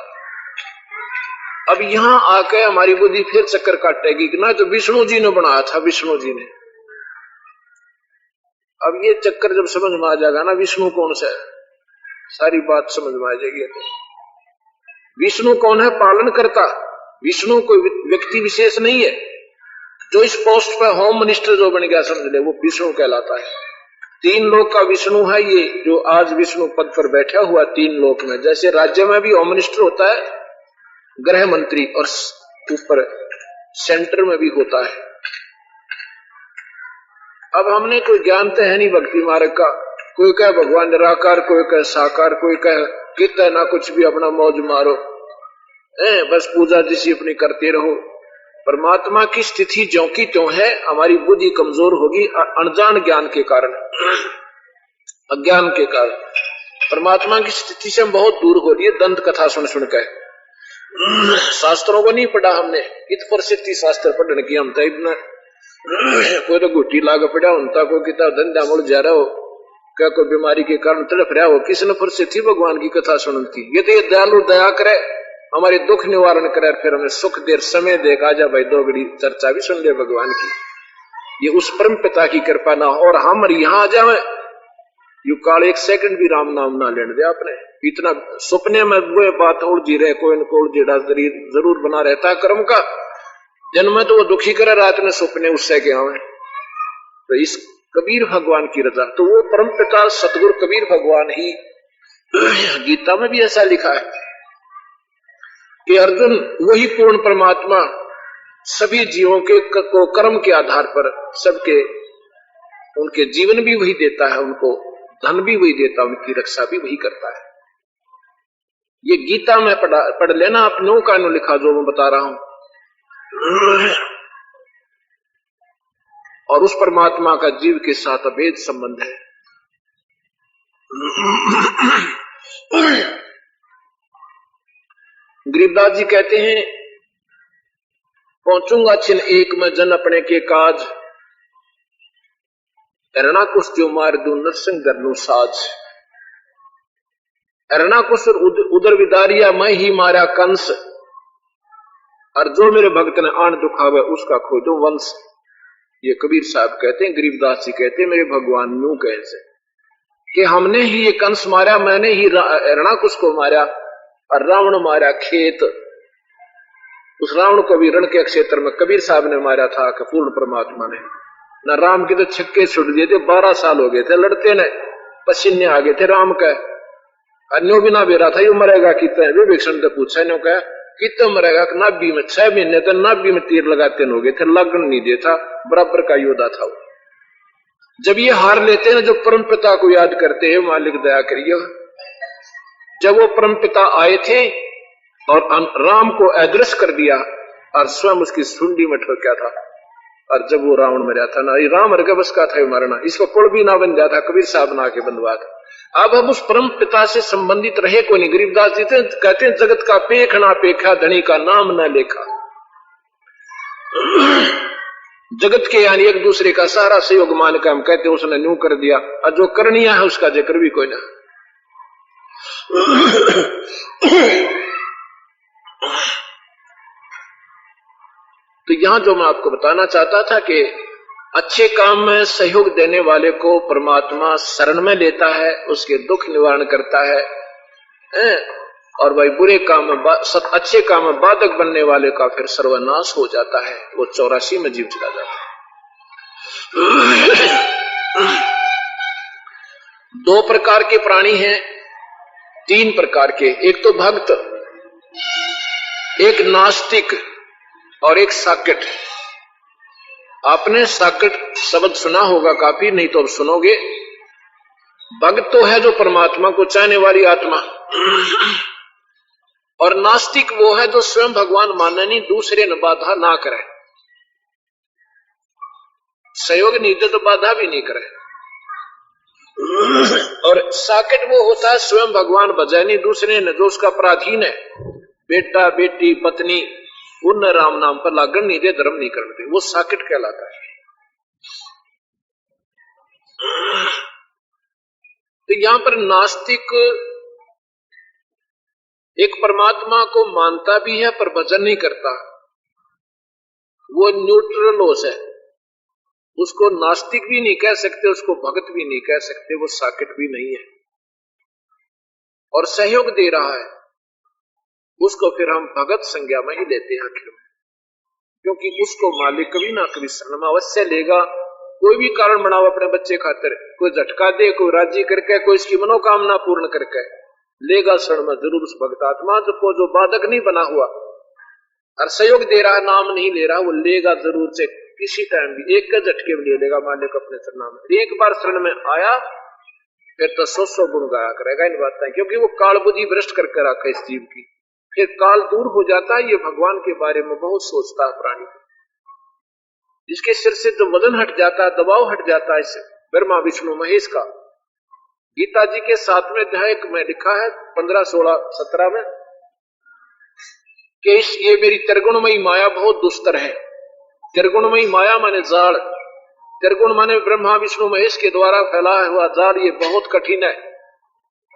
अब यहां आके हमारी बुद्धि फिर चक्कर काटेगी कि ना तो विष्णु जी ने बनाया था, विष्णु जी ने। अब ये चक्कर जब समझ में आ जाएगा ना विष्णु कौन सा है, सारी बात समझ में आ जाएगी। विष्णु कौन है? पालन करता। विष्णु कोई व्यक्ति विशेष नहीं है। जो इस पोस्ट पर होम मिनिस्टर जो बन गया समझ ले, वो विष्णु कहलाता है। 3 लोक का विष्णु है ये, जो आज विष्णु पद पर बैठा हुआ 3 लोक में। जैसे राज्य में भी होम मिनिस्टर होता है, गृह मंत्री, और ऊपर सेंटर में भी होता है। अब हमने कोई ज्ञान तो है नहीं भक्ति मार्ग का। कोई कहे भगवान निराकार, कोई कहे साकार, कोई कहे कितना ना कुछ भी अपना मौज मारो, बस पूजा जिसी अपनी करते रहो। परमात्मा की स्थिति ज्यों की त्यों है। हमारी बुद्धि कमजोर होगी अनजान ज्ञान के कारण, अज्ञान के कारण। परमात्मा की स्थिति से हम बहुत दूर हो रही है दंत कथा सुन सुन के। शास्त्रों को नहीं पढ़ा हमने, इत प्रसिद्धि शास्त्र पढ़ने की हम इतना कोई तो घुट्टी लाग पड़ा उनता को कितना धंधा मुड़ जा रहा हो, क्या कोई बीमारी के कारण तड़फ रहा हो, किसने प्रसिद्धि भगवान की कथा सुनती। ये तो ये दयालु दया करे, हमारे दुख निवारण करे, फिर हमें सुख देर समय देगा। जा भाई 2 घड़ी चर्चा भी सुन ले भगवान की। ये उस परम पिता की कृपा ना हो और हम यहां आ जाए, यू काल 1 सेकंड भी राम नाम ना लेने दे आपने। इतना सपने में वो बात उलझी रहे, कोई न कोई जेड़ा जरूर बना रहता है कर्म का। जन्म में तो वो दुखी करे, रात में सपने उससे क्या है। तो इस कबीर भगवान की रजा, तो वो परम पिता सतगुरु कबीर भगवान ही, गीता में भी ऐसा लिखा है कि अर्जुन वही पूर्ण परमात्मा सभी जीवों के को कर्म के आधार पर सबके उनके जीवन भी वही देता है, उनको धन भी वही देता है, उनकी रक्षा भी वही करता है। ये गीता में पढ़ लेना, आप नो का नो लिखा जो मैं बता रहा हूं। और उस परमात्मा का जीव के साथ अभेद संबंध है। गरीबदास जी कहते हैं, पहुंचूंगा छिन एक में जन अपने के काज, अरणा कुछ जो मार दू नरसिंह दरनु साज। अरणा कुछ उदर विदारिया मैं ही मारा कंस, और जो मेरे भक्त ने आन दुखावे उसका खोजो वंश। ये कबीर साहब कहते हैं, गरीबदास जी कहते हैं, मेरे भगवान न्यू कैसे कि हमने ही ये कंस मारा, मैंने ही अरणा को मारा, और रावण मारा खेत। उस रावण को भी रण के क्षेत्र में कबीर साहब ने मारा था कि पूर्ण परमात्मा ने। न राम के तो छक्के छुट दिए थे, 12 साल हो गए थे लड़ते ने, पसीने आ गए थे राम का। अन्यों भी ना बेरा था, यू मरेगा कितने, विभीषण से पूछा इन्हों का कितने मरेगा, नाभि में 6 महीने तक नाभि में तीर लगाते हो गए थे, लगन नहीं देता, बराबर का योद्धा था वो। जब ये हार लेते हैं, जब परम पिता को याद करते हैं, मालिक दया करिए। जब वो परम पिता आए थे और राम को अदृश्य कर दिया और स्वयं उसकी सुंडी में ठोका था, और जब वो रावण मरा था ना, ये राम मर बस का था मरना, इसको पुल भी ना बन जाता, कबीर साहब ना के बंधवा था। अब हम उस परम पिता से संबंधित रहे को नहीं। गरीबदास जी कहते हैं, जगत का पेख ना पेखा, धनी का नाम ना लेखा। जगत के यानी एक दूसरे का सारा सहयोग मान के हम कहते हैं उसने न्यू कर दिया, और जो करनिया है उसका जिक्र भी कोई ना। तो यहां जो मैं आपको बताना चाहता था कि अच्छे काम में सहयोग देने वाले को परमात्मा शरण में लेता है, उसके दुख निवारण करता है, और भाई बुरे काम में अच्छे काम में बाधक बनने वाले का फिर सर्वनाश हो जाता है, वो 84 में जीव चला जाता है। 2 प्रकार के प्राणी हैं, 3 प्रकार के, एक तो भक्त, एक नास्तिक और एक साकेट। आपने साकेट शब्द सुना होगा काफी, नहीं तो अब सुनोगे। भक्त तो है जो परमात्मा को चाहने वाली आत्मा, और नास्तिक वो है जो स्वयं भगवान माने नहीं, दूसरे ने बाधा ना करे, सहयोग नहीं दे तो बाधा भी नहीं करे। और साकेट वो होता है स्वयं भगवान बजाय नहीं, दूसरे ने जो उसका पराधीन है, बेटा बेटी पत्नी, उन राम नाम पर लागण नहीं दे, धर्म नहीं करते, वो साकेट कहलाता है। तो यहां पर नास्तिक एक परमात्मा को मानता भी है पर भजन नहीं करता, वो न्यूट्रल होश है, उसको नास्तिक भी नहीं कह सकते, उसको भगत भी नहीं कह सकते, वो साकेट भी नहीं है। और सहयोग दे रहा है उसको फिर हम भगत संज्ञा में ही लेते हैं आखिर में, क्योंकि उसको मालिक कभी ना कभी शरण में अवश्य लेगा। कोई भी कारण बनाओ अपने बच्चे खातिर, कोई झटका दे, कोई राजी करके, कोई इसकी मनोकामना पूर्ण करके लेगा शरण में जरूर उस भक्त आत्मा को जो बाधक नहीं बना हुआ और सहयोग दे रहा, नाम नहीं ले रहा, वो लेगा जरूर से, किसी टाइम भी एक झटके में ले लेगा मालिक अपने शरण में। एक बार शरण में आया फिर तो 100 गुण गाया करेगा इन बातें, क्योंकि वो काल बुद्धि भ्रष्ट करके रखा इस जीव की, फिर काल दूर हो जाता है। ये भगवान के बारे में बहुत सोचता है प्राणी, जिसके सिर से जो वजन हट जाता है, दबाव हट जाता है, इस ब्रह्मा विष्णु महेश का। गीता जी के 7वें अध्याय में लिखा है 15, 16, 17 में कि ये मेरी त्रिगुणमयी माया बहुत दुस्तर है। त्रिगुणमयी माया माने जाल, त्रिगुण माने ब्रह्मा विष्णु महेश के द्वारा फैलाया हुआ जाल, ये बहुत कठिन है।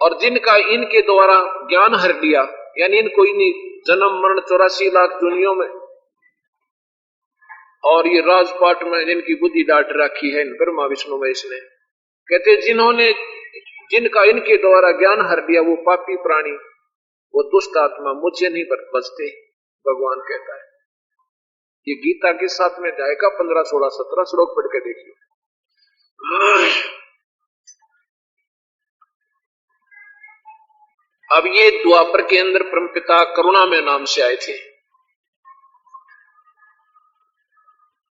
और जिनका इनके द्वारा ज्ञान हर लिया, यानी इनको इन्हीं जन्म मरण 84 लाख दुनियों में और ये राजपाट में जिनकी बुद्धि डाट रखी है ब्रह्मा विष्णु महेश ने, कहते जिन्होंने जिनका इनके द्वारा ज्ञान हर लिया वो पापी प्राणी, वो दुष्ट आत्मा मुझे नहीं बचते, भगवान कहता है। ये गीता के 7वें अध्याय का 15, 16, 17 श्लोक पढ़ के देखिए। अब ये द्वापर के अंदर परमपिता करुणा में नाम से आए थे,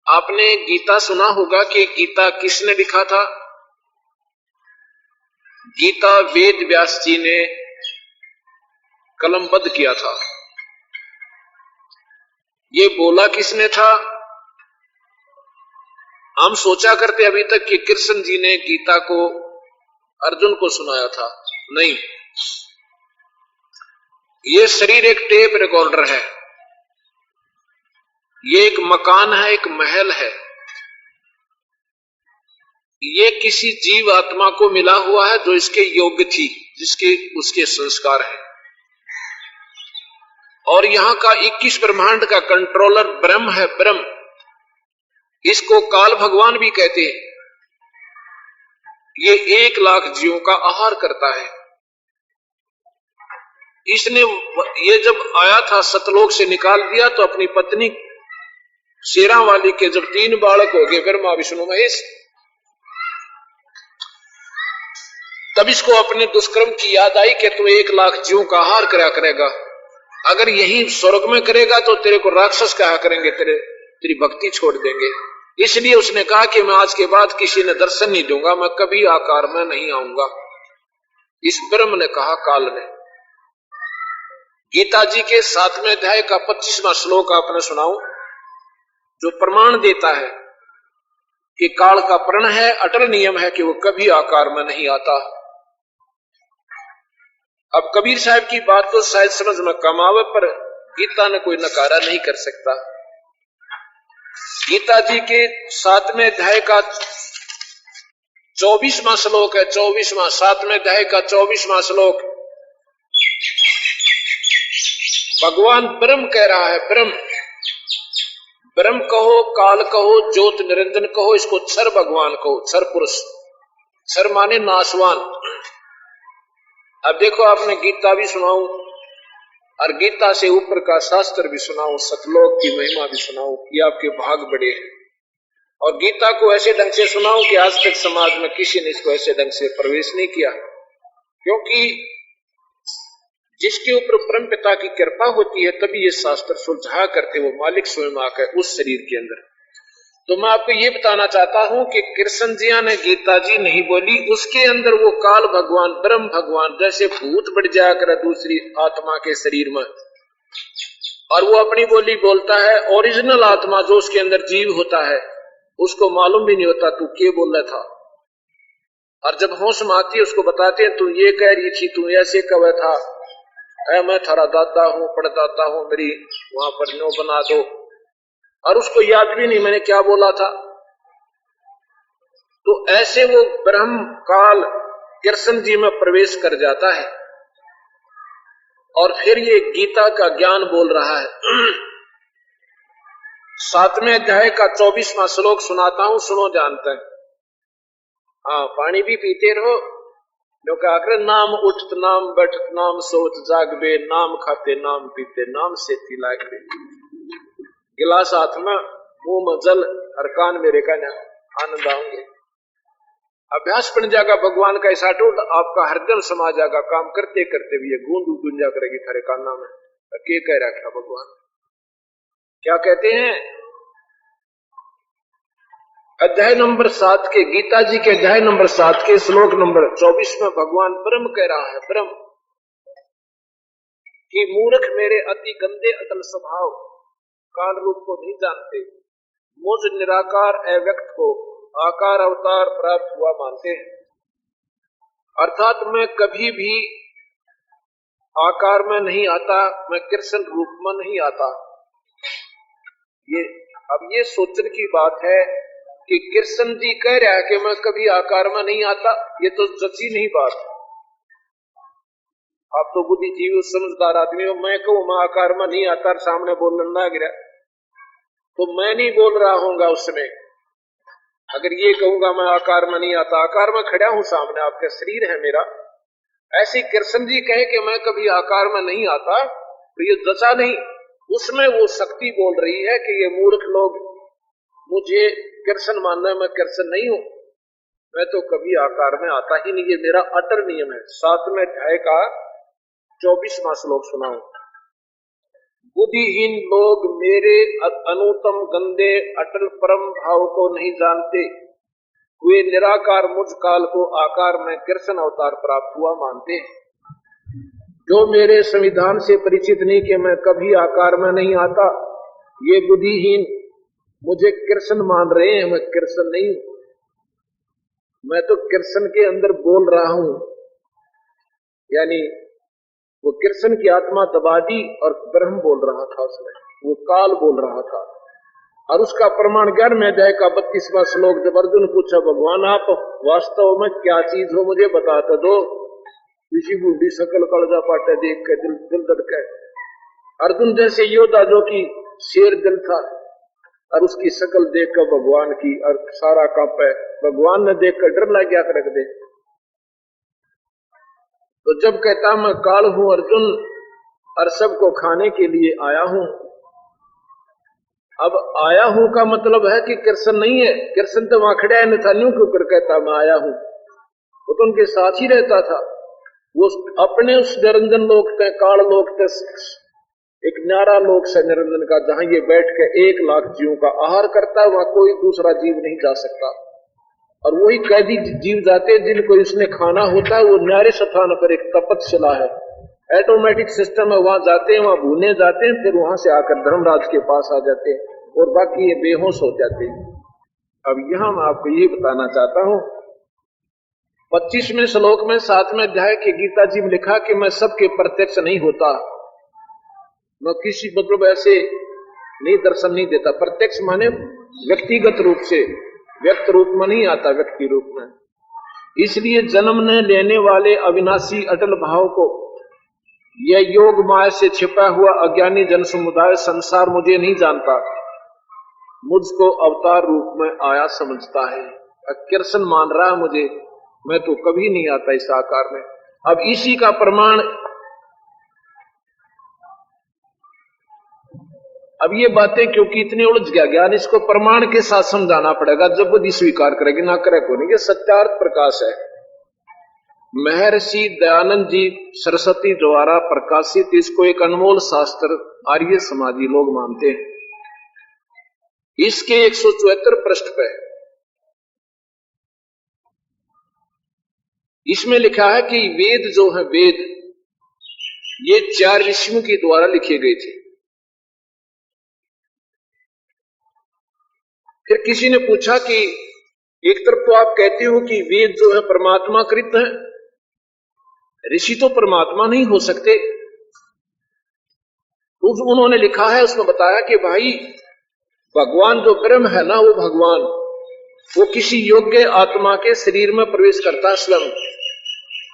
आपने गीता सुना होगा कि गीता किसने लिखा था? गीता वेद व्यास जी ने कलमबद्ध किया था। ये बोला किसने था? हम सोचा करते अभी तक कि कृष्ण जी ने गीता को अर्जुन को सुनाया था। नहीं, ये शरीर एक टेप रिकॉर्डर है, ये एक मकान है, एक महल है। ये किसी जीव आत्मा को मिला हुआ है जो इसके योग्य थी, जिसके उसके संस्कार है। और यहां का 21 ब्रह्मांड का कंट्रोलर ब्रह्म है। ब्रह्म, इसको काल भगवान भी कहते हैं। ये 1 लाख जीवों का आहार करता है। इसने ये जब आया था सतलोक से निकाल दिया तो अपनी पत्नी शेरा वाली के जब 3 बालक हो गए, ब्रह्मा विष्णु महेश, तब इसको अपने दुष्कर्म की याद आई कि तू 1 लाख जीवों का आहार करा करेगा। अगर यही स्वर्ग में करेगा तो तेरे को राक्षस कहा करेंगे, तेरी भक्ति छोड़ देंगे। इसलिए उसने कहा कि मैं आज के बाद किसी ने दर्शन नहीं दूंगा, मैं कभी आकार में नहीं आऊंगा। इस ब्रह्म ने कहा काल ने। गीता जी के 7वें अध्याय का 25वां श्लोक आपने सुनाऊं, जो प्रमाण देता है कि काल का प्रण है, अटल नियम है कि वो कभी आकार में नहीं आता। अब कबीर साहब की बात तो शायद समझ में कम आवे, पर गीता ने कोई नकारा नहीं कर सकता। गीता जी के 7वें अध्याय का 24वां श्लोक है। 24वां 7वें अध्याय का 24वां श्लोक भगवान ब्रह्म कह रहा है। ब्रह्म, ब्रह्म कहो, काल कहो, ज्योत निरंजन कहो, इसको क्षर भगवान कहो, क्षर पुरुष। क्षर माने नाशवान। अब देखो, आपने गीता भी सुनाऊं और गीता से ऊपर का शास्त्र भी सुनाऊं, सतलोक की महिमा भी सुनाऊं, कि आपके भाग बड़े हैं। और गीता को ऐसे ढंग से सुनाऊं कि आज तक समाज में किसी ने इसको ऐसे ढंग से प्रवेश नहीं किया। क्योंकि जिसके ऊपर परम पिता की कृपा होती है तभी ये शास्त्र सुलझा करते वो मालिक स्वयं आकर उस शरीर के अंदर। तो मैं आपको ये बताना चाहता हूं कि कृष्ण जिया ने गीता जी नहीं बोली, उसके अंदर वो काल भगवान, ब्रह्म भगवान जैसे भूत बढ़ जाया करे दूसरी आत्मा के शरीर में, और वो अपनी बोली बोलता है। ओरिजिनल आत्मा जो उसके अंदर जीव होता है उसको मालूम भी नहीं होता तू क्या बोल रहा था। और जब होश में आती है उसको बताते हैं तू ये कह रही थी, तू ऐसे कह था, मैं थारा दादा हूं, पड़दाता हूं, मेरी वहां पर नो बना दो। और उसको याद भी नहीं मैंने क्या बोला था। तो ऐसे वो ब्रह्म काल कृष्ण जी में प्रवेश कर जाता है और फिर ये गीता का ज्ञान बोल रहा है। 7वें अध्याय का 24वां श्लोक सुनाता हूं, सुनो, जानते हैं। हाँ, पानी भी पीते रहो। लोग आकर नाम उठत नाम बैठत नाम सोत जागबे, नाम खाते नाम पीते नाम से तिलागबे। गिलास हाथ में, मुंह में जल, हर कान मेरे का आनंद आएंगे। अभ्यास बन जाएगा भगवान का ऐसा टूट, आपका हरदम समा जाएगा। काम करते करते भी ये गूंज गुंजा करेगी थारे काना में। के कह रखा भगवान, क्या कहते हैं? अध्याय नंबर 7 के, गीता जी के अध्याय नंबर 7 के श्लोक नंबर 24 में भगवान ब्रह्म कह रहा है। ब्रह्म कि मूर्ख मेरे अति गंदे अटल स्वभाव काल रूप को नहीं जानते, मुझ निराकार अव्यक्त को आकार अवतार प्राप्त हुआ मानते हैं। अर्थात मैं कभी भी आकार में नहीं आता, मैं कृष्ण रूप में नहीं आता। ये अब ये सोचने की बात है कि कृष्ण जी कह रहा है कि मैं कभी आकार में नहीं आता, ये तो सच्ची नहीं बात। आप तो बुद्धिजीवी समझदार आदमी हो, मैं कहूं मैं आकार में नहीं आता, सामने बोलने लग गया तो मैं नहीं बोल रहा हूंगा उसमें। अगर ये कहूंगा मैं आकार में नहीं आता, आकार में खड़ा हूं सामने, आपका शरीर है मेरा। ऐसी कृष्ण जी कहे कि मैं कभी आकार में नहीं आता, तो ये दशा नहीं। उसमें वो शक्ति बोल रही है कि ये मूर्ख लोग मुझे कृष्ण मानना, मैं कृष्ण नहीं हूं, मैं तो कभी आकार में आता ही नहीं। ये मेरा अटल नियम है। 7वें अध्याय का 24वां श्लोक सुनाऊं। बुद्धिहीन लोग मेरे अनुतम गंदे अटल परम भाव को नहीं जानते। वे निराकार मुझ काल को आकार में कृष्ण अवतार प्राप्त हुआ मानते। जो मेरे संविधान से परिचित नहीं कि मैं कभी आकार में नहीं आता, ये बुद्धिहीन मुझे कृष्ण मान रहे हैं। मैं कृष्ण नहीं हूं, मैं तो कृष्ण के अंदर बोल रहा हूं। यानी वो कृष्ण की आत्मा दबा दी और ब्रह्म बोल रहा था, उसमें वो काल बोल रहा था। और उसका प्रमाण 11वें अध्याय का 32वां श्लोक, जब अर्जुन पूछा भगवान आप वास्तव में क्या चीज हो मुझे बताते दो, किसी बूढ़ी शकल कलजा पाटे देख के दिल धड़के। अर्जुन जैसे योद्धा जो कि शेर दिल था और उसकी शकल देखकर भगवान की और सारा कांपे, भगवान ने देखकर डर लग गया रख दे। तो जब कहता मैं काल हूं अर्जुन और सबको खाने के लिए आया हूं, अब आया हूं का मतलब है कि कृष्ण नहीं है। कृष्ण तो वहां खड़ा है, नथानियों के ऊपर कहता मैं आया हूं, वो तो उनके साथ ही रहता था। वो अपने उस निरंजन लोक पे, काल लोक पे, एक न्यारा लोक से निरंजन का, जहां ये बैठ के 1 लाख जीवों का आहार करता है, वहां कोई दूसरा जीव नहीं जा सकता। और वही कैदी जीव जाते हैं जिनको इसने खाना होता है, वो न्यारे स्थान पर एक तपस्या है, ऑटोमेटिक सिस्टम है, वहां जाते हैं, वहां भूने जाते हैं, फिर वहां से आकर धर्मराज के पास आ जाते हैं और बाकी ये बेहोश हो जाते हैं। अब यहां मैं आपको ये बताना चाहता हूं, 25वें श्लोक में 7वें अध्याय के गीता जी में लिखा कि मैं सबके प्रत्यक्ष नहीं होता, मैं किसी मतलब ऐसे नहीं दर्शन नहीं देता। प्रत्यक्ष माने व्यक्तिगत रूप से, व्यक्त रूप में नहीं आता, व्यक्ति रूप में। इसलिए जन्म ने लेने वाले अविनाशी अटल भाव को यह योग माया से छिपा हुआ अज्ञानी जन समुदाय संसार मुझे नहीं जानता, मुझको अवतार रूप में आया समझता है, कृष्ण मान रहा है मुझे, मैं तो कभी नहीं आता इस आकार में। अब इसी का प्रमाण, अब ये बातें क्योंकि इतनी उलझ गया ज्ञान, इसको प्रमाण के साथ समझाना पड़ेगा, जब बुद्धि स्वीकार करेगी, ना करे को नहीं। ये सत्यार्थ प्रकाश है, महर्षि दयानंद जी सरस्वती द्वारा प्रकाशित, इसको एक अनमोल शास्त्र आर्य समाजी लोग मानते हैं। इसके 174 पृष्ठ पे इसमें लिखा है कि वेद जो है, वेद ये 4 ऋषियों के द्वारा लिखे गए थे। फिर किसी ने पूछा कि एक तरफ तो आप कहते हो कि वेद जो है परमात्मा कृत है, ऋषि तो परमात्मा नहीं हो सकते। तो उन्होंने लिखा है, उसमें बताया कि भाई भगवान जो ब्रह्म है ना, वो भगवान वो किसी योग्य आत्मा के शरीर में प्रवेश करता है स्वयं,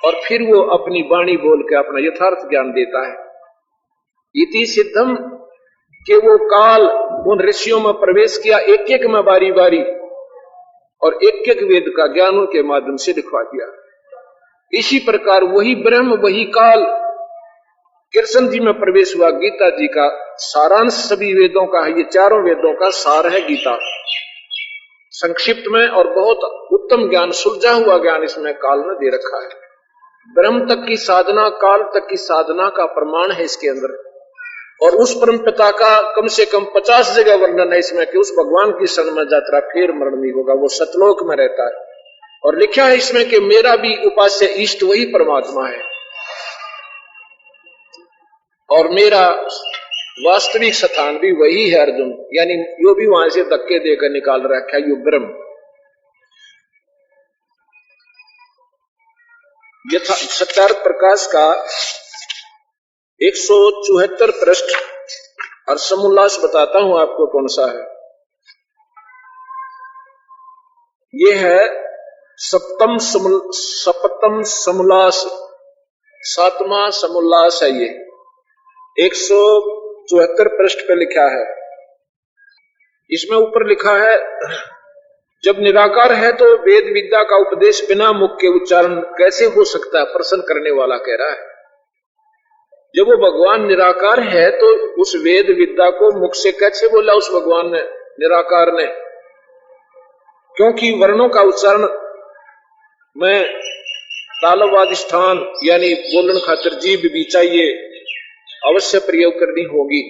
और फिर वो अपनी वाणी बोल के अपना यथार्थ ज्ञान देता है। इति सिद्धम कि वो काल उन ऋषियों में प्रवेश किया, एक एक में बारी बारी, और एक एक वेद का ज्ञान उनके माध्यम से लिखवा दिया। इसी प्रकार वही ब्रह्म वही काल कृष्ण जी में प्रवेश हुआ। गीता जी का सारांश सभी वेदों का है, ये 4 वेदों का सार है गीता, संक्षिप्त में, और बहुत उत्तम ज्ञान, सुलझा हुआ ज्ञान इसमें काल ने दे रखा है। ब्रह्म तक की साधना, काल तक की साधना का प्रमाण है इसके अंदर। और उस परम पिता का कम से कम 50 जगह वर्णन है इसमें कि उस भगवान की शरण में यात्रा फिर मरण नहीं होगा, वो सतलोक में रहता है। और लिखा है इसमें कि मेरा भी उपास्य इष्ट वही परमात्मा है, और मेरा वास्तविक स्थान भी वही है अर्जुन, यानी यो भी वहां से धक्के देकर निकाल रखा है, यो ब्रह्म। यथा सत्यार्थ प्रकाश का 174 पृष्ठ और समोल्लास बताता हूं आपको कौन सा है। ये है सप्तम समोल्लास, 7वां समोल्लास है ये, 174 पृष्ठ पे लिखा है। इसमें ऊपर लिखा है, जब निराकार है तो वेद विद्या का उपदेश बिना मुख के उच्चारण कैसे हो सकता है, प्रश्न करने वाला कह रहा है। जब वो भगवान निराकार है तो उस वेद विद्या को मुख से कैसे बोला उस भगवान ने, निराकार ने? क्योंकि वर्णों का उच्चारण में तालवादिष्ठान यानी बोलन खातिर जीभ भी चाहिए, अवश्य प्रयोग करनी होगी।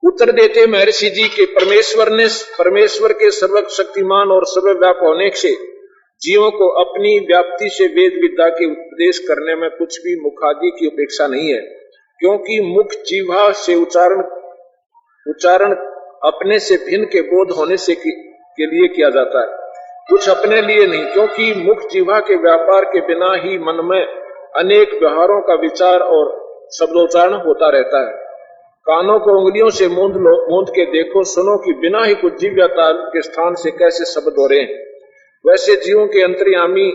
उत्तर देते महर्षि जी के परमेश्वर के सर्वशक्तिमान और सर्वव्यापक होने से जीवों को अपनी व्याप्ति से वेद विद्या के उपदेश करने में कुछ भी मुखादि की अपेक्षा नहीं है, क्योंकि मुख जीवा से उच्चारण अपने से भिन्न के बोध होने से के लिए किया जाता है, कुछ अपने लिए नहीं, क्योंकि मुख जीवा के व्यापार के बिना ही मन में अनेक व्यवहारों का विचार और शब्दोच्चारण होता रहता है। कानों को उंगलियों से मूंद के देखो, सुनो कि बिना ही कुछ जीव्यता के स्थान से कैसे शब्द हो रहे हैं। वैसे जीवों के अंतर्यामी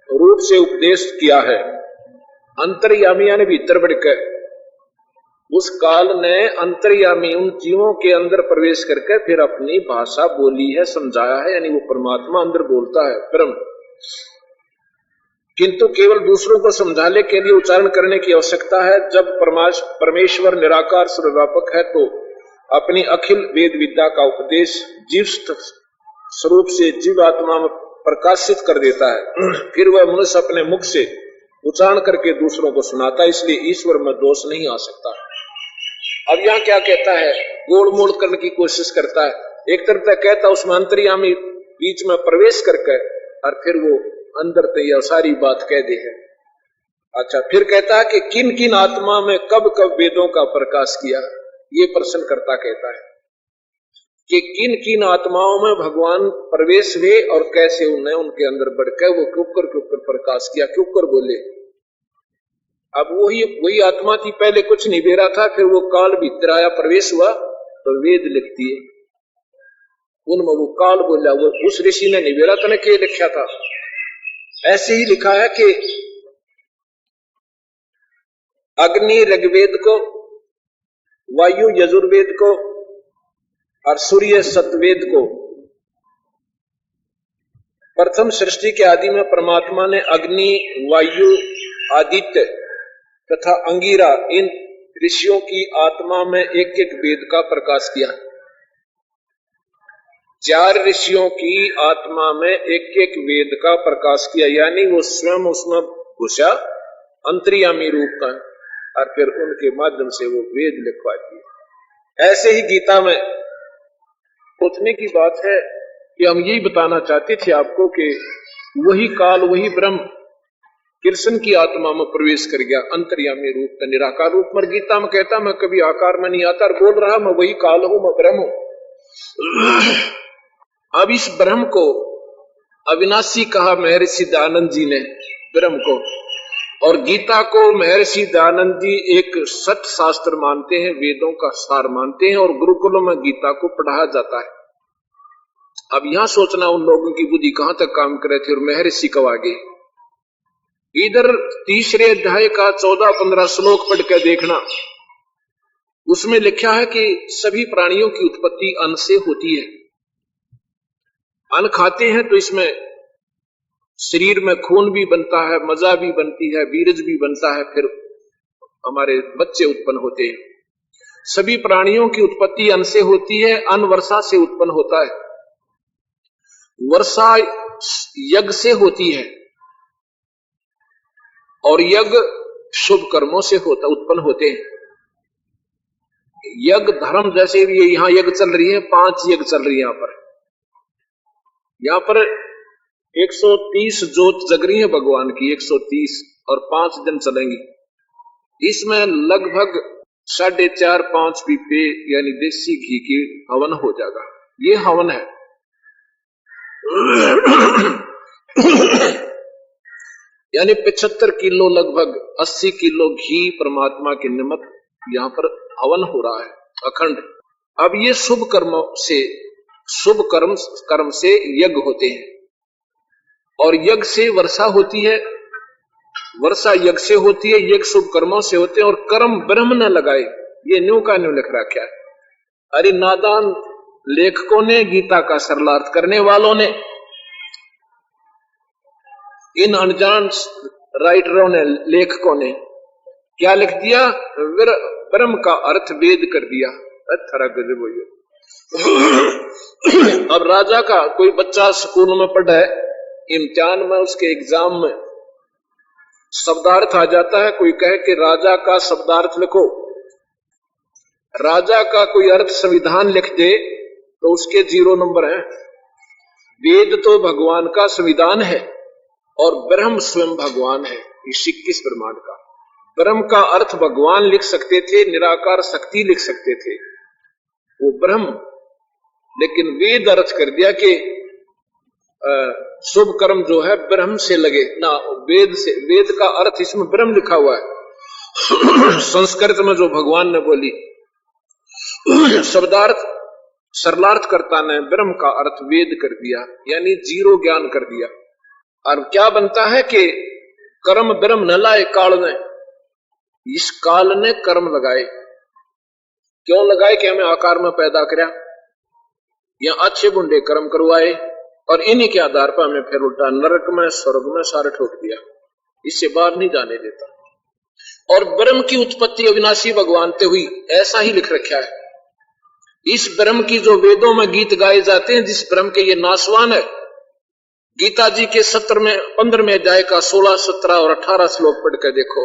रूप से उपदेश किया है। अंतर्यामी यानी भीतर बढ़कर, उस काल ने अंतर्यामी उन जीवों के अंदर प्रवेश करके फिर अपनी भाषा बोली है, समझाया है, यानी वो परमात्मा अंदर बोलता है ब्रह्म, किंतु केवल दूसरों को समझाने के लिए उच्चारण करने की आवश्यकता है। जब परमेश्वर निराकार सर्वव्यापक है तो अपनी अखिल वेद विद्या का उपदेश जीव स्वरूप से जीव आत्मा में प्रकाशित कर देता है, फिर वह मनुष्य अपने मुख से उच्चारण करके दूसरों को सुनाता है, इसलिए ईश्वर में दोष नहीं आ सकता। अब यहाँ क्या कहता है, गोड़ मोड़ करने की कोशिश करता है। एक तरफ तक कहता उसमें अंतर्यामी बीच में प्रवेश करके और फिर वो अंदर तो यह सारी बात कह दे है। अच्छा, फिर कहता है कि किन किन आत्मा में कब कब वेदों का प्रकाश किया, ये प्रश्न करता कहता है कि किन किन आत्माओं में भगवान प्रवेश हुए और कैसे उन्हें उनके अंदर बढ़कर वो क्यों कर प्रकाश किया, क्यों कर बोले। अब वही आत्मा थी, पहले कुछ नहीं दे रहा था, फिर वो काल भीतर आया, प्रवेश हुआ तो वेद लिखती है, उनमें वो काल बोला, वो उस ऋषि ने निवेरा तने के लिखा था। ऐसे ही लिखा है कि अग्नि ऋग्वेद को, वायु यजुर्वेद को और सूर्य सतवेद को। प्रथम सृष्टि के आदि में परमात्मा ने अग्नि, वायु, आदित्य तथा अंगिरा इन ऋषियों की आत्मा में एक एक वेद का प्रकाश किया। 4 ऋषियों की आत्मा में एक एक वेद का प्रकाश किया, यानी वो स्वयं उसमें घुसा अंतर्यामी रूप का, और फिर उनके माध्यम से वो वेद लिखवा दिए। ऐसे ही गीता में पूछने की बात है कि हम यही बताना चाहते थे आपको कि वही काल, वही ब्रह्म कृष्ण की आत्मा में प्रवेश कर गया, अंतर्यामी रूप का, निराकार रूप में। गीता में कहता मैं कभी आकार में नहीं आता, और बोल रहा मैं वही काल हूं, मैं ब्रह्म हूं। अब इस ब्रह्म को अविनाशी कहा महर्षि दयानंद जी ने ब्रह्म को, और गीता को महर्षि दयानंद जी एक सत शास्त्र मानते हैं, वेदों का सार मानते हैं, और गुरुकुलों में गीता को पढ़ाया जाता है। अब यहां सोचना उन लोगों की बुद्धि कहां तक काम करे थे और महर्षि कब आगे। इधर तीसरे अध्याय का 14-15 श्लोक पढ़ कर देखना, उसमें लिखा है कि सभी प्राणियों की उत्पत्ति अन्न से होती है। अन्न खाते हैं तो इसमें शरीर में खून भी बनता है, मजा भी बनती है, बीरज भी बनता है, फिर हमारे बच्चे उत्पन्न होते हैं। सभी प्राणियों की उत्पत्ति अन्न से होती है। अन्न वर्षा से उत्पन्न होता है, वर्षा यज्ञ से होती है, और यज्ञ शुभ कर्मों से उत्पन्न होते हैं। यज्ञ धर्म, जैसे भी यहां यज्ञ चल रही है, 5 यज्ञ चल रही है यहाँ पर 130 जोत जग रही है भगवान की, 130, और 5 दिन चलेंगी। इसमें लगभग 4.5-5 पीपे यानी देसी घी की हवन हो जाएगा। ये हवन है। यानी 75 किलो, लगभग 80 किलो घी परमात्मा के निमित्त यहाँ पर हवन हो रहा है अखंड। अब ये शुभ कर्म से यज्ञ होते हैं, और यज्ञ से वर्षा होती है, वर्षा यज्ञ से होती है, यज्ञ शुभ कर्मों से होते हैं, और कर्म ब्रह्म न लगाए, ये न्यू का न्यू लिख रखा है। अरे नादान लेखकों ने, गीता का सरलार्थ करने वालों ने, इन अनजान राइटरों ने, लेखकों ने क्या लिख दिया, ब्रह्म का अर्थ वेद कर दिया। अच्छा गजब हो। अब राजा का कोई बच्चा स्कूल में पढ़ा है, इम्तिहान में, उसके एग्जाम में शब्दार्थ आ जाता है, कोई कहे कि राजा का शब्दार्थ लिखो, राजा का कोई अर्थ संविधान लिख दे तो उसके 0 नंबर है। वेद तो भगवान का संविधान है और ब्रह्म स्वयं भगवान है। इस 21 ब्रह्मांड का ब्रह्म का अर्थ भगवान लिख सकते थे, निराकार शक्ति लिख सकते थे, वो ब्रह्म। लेकिन वेद अर्थ कर दिया कि शुभ कर्म जो है ब्रह्म से लगे ना, वेद से। वेद का अर्थ इसमें ब्रह्म लिखा हुआ है। संस्कृत में जो भगवान ने बोली शब्दार्थ सरलार्थकर्ता ने ब्रह्म का अर्थ वेद कर दिया, यानी 0 ज्ञान कर दिया। और क्या बनता है कि कर्म ब्रह्म न लाए काल ने, इस काल ने कर्म लगाए। क्यों लगाए? कि हमें आकार में पैदा कराया या अच्छे बुंडे कर्म करवाए और इन्हीं के आधार पर हमें फिर उल्टा नरक में स्वर्ग में सारे ठोक दिया, इससे बाहर नहीं जाने देता। और ब्रह्म की उत्पत्ति अविनाशी भगवान ते हुई, ऐसा ही लिख रखा है। इस ब्रह्म की जो वेदों में गीत गाए जाते हैं, जिस ब्रह्म के ये नासवान है, गीता जी के 15वें अध्याय का 16, 17 और 18 श्लोक पढ़ कर देखो।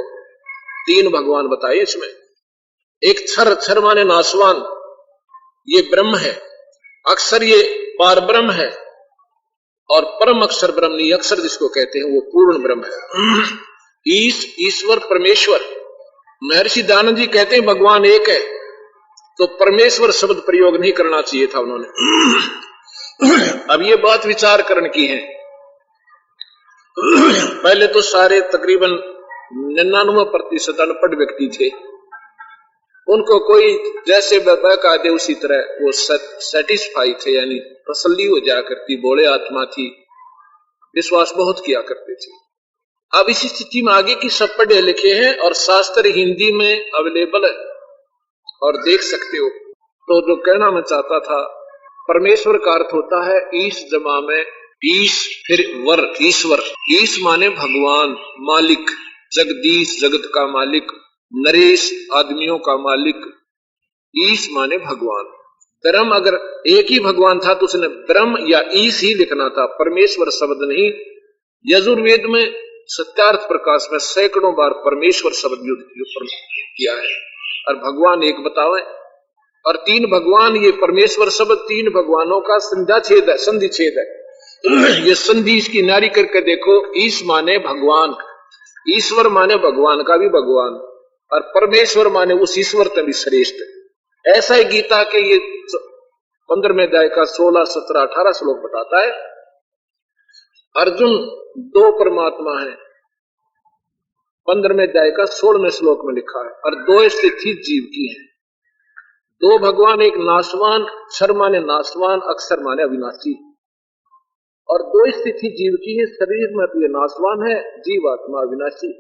3 भगवान बताए इसमें। एक क्षर माने नासवान, ये ब्रह्म है। अक्षर ये पार ब्रह्म है और परम अक्षर ब्रह्म नहीं, अक्षर जिसको कहते हैं वो पूर्ण ब्रह्म है। ईश्वर परमेश्वर। महर्षि दयानंद जी कहते हैं भगवान एक है, तो परमेश्वर शब्द प्रयोग नहीं करना चाहिए था उन्होंने। अब ये बात विचार करने की है। पहले तो सारे तकरीबन 99% अनपढ़ व्यक्ति थे, उनको कोई जैसे बहका दे उसी तरह वो सेटिस्फाई थे, यानी तसल्ली हो जाया करती, बोले आत्मा थी, विश्वास बहुत किया करते थे। अब इसी स्थिति में आगे की सब पढ़े लिखे हैं और शास्त्र हिंदी में अवेलेबल है और देख सकते हो। तो जो कहना मैं चाहता था, परमेश्वर का अर्थ होता है ईश जमा में ईश फिर वर, ईश्वर। ईश माने भगवान, मालिक, जगदीश जगत का मालिक, नरेश आदमियों का मालिक। ईश माने भगवान। ब्रह्म अगर एक ही भगवान था तो उसने ब्रह्म या ईश ही लिखना था, परमेश्वर शब्द नहीं। यजुर्वेद में सत्यार्थ प्रकाश में सैकड़ों बार परमेश्वर शब्द युक्त किया है और भगवान एक बतावे। और 3 भगवान, ये परमेश्वर शब्द 3 भगवानों का संध्या छेद है, संधि छेद है। ये संधि इसकी नारी करके देखो। ईश माने भगवान, ईश्वर माने भगवान का भी भगवान, और परमेश्वर माने उस ईश्वर से भी श्रेष्ठ। ऐसा ही गीता के ये 15वें अध्याय का 16, 17, 18 श्लोक बताता है। अर्जुन 2 परमात्मा है, 15वें अध्याय का 16वें श्लोक में लिखा है, और 2 स्थिति जीव की है। 2 भगवान, एक नाशवान, क्षर माने नाशवान, अक्षर माने अविनाशी, और 2 स्थिति जीव की है। शरीर में तो ये नाशवान है, जीव आत्मा अविनाशी।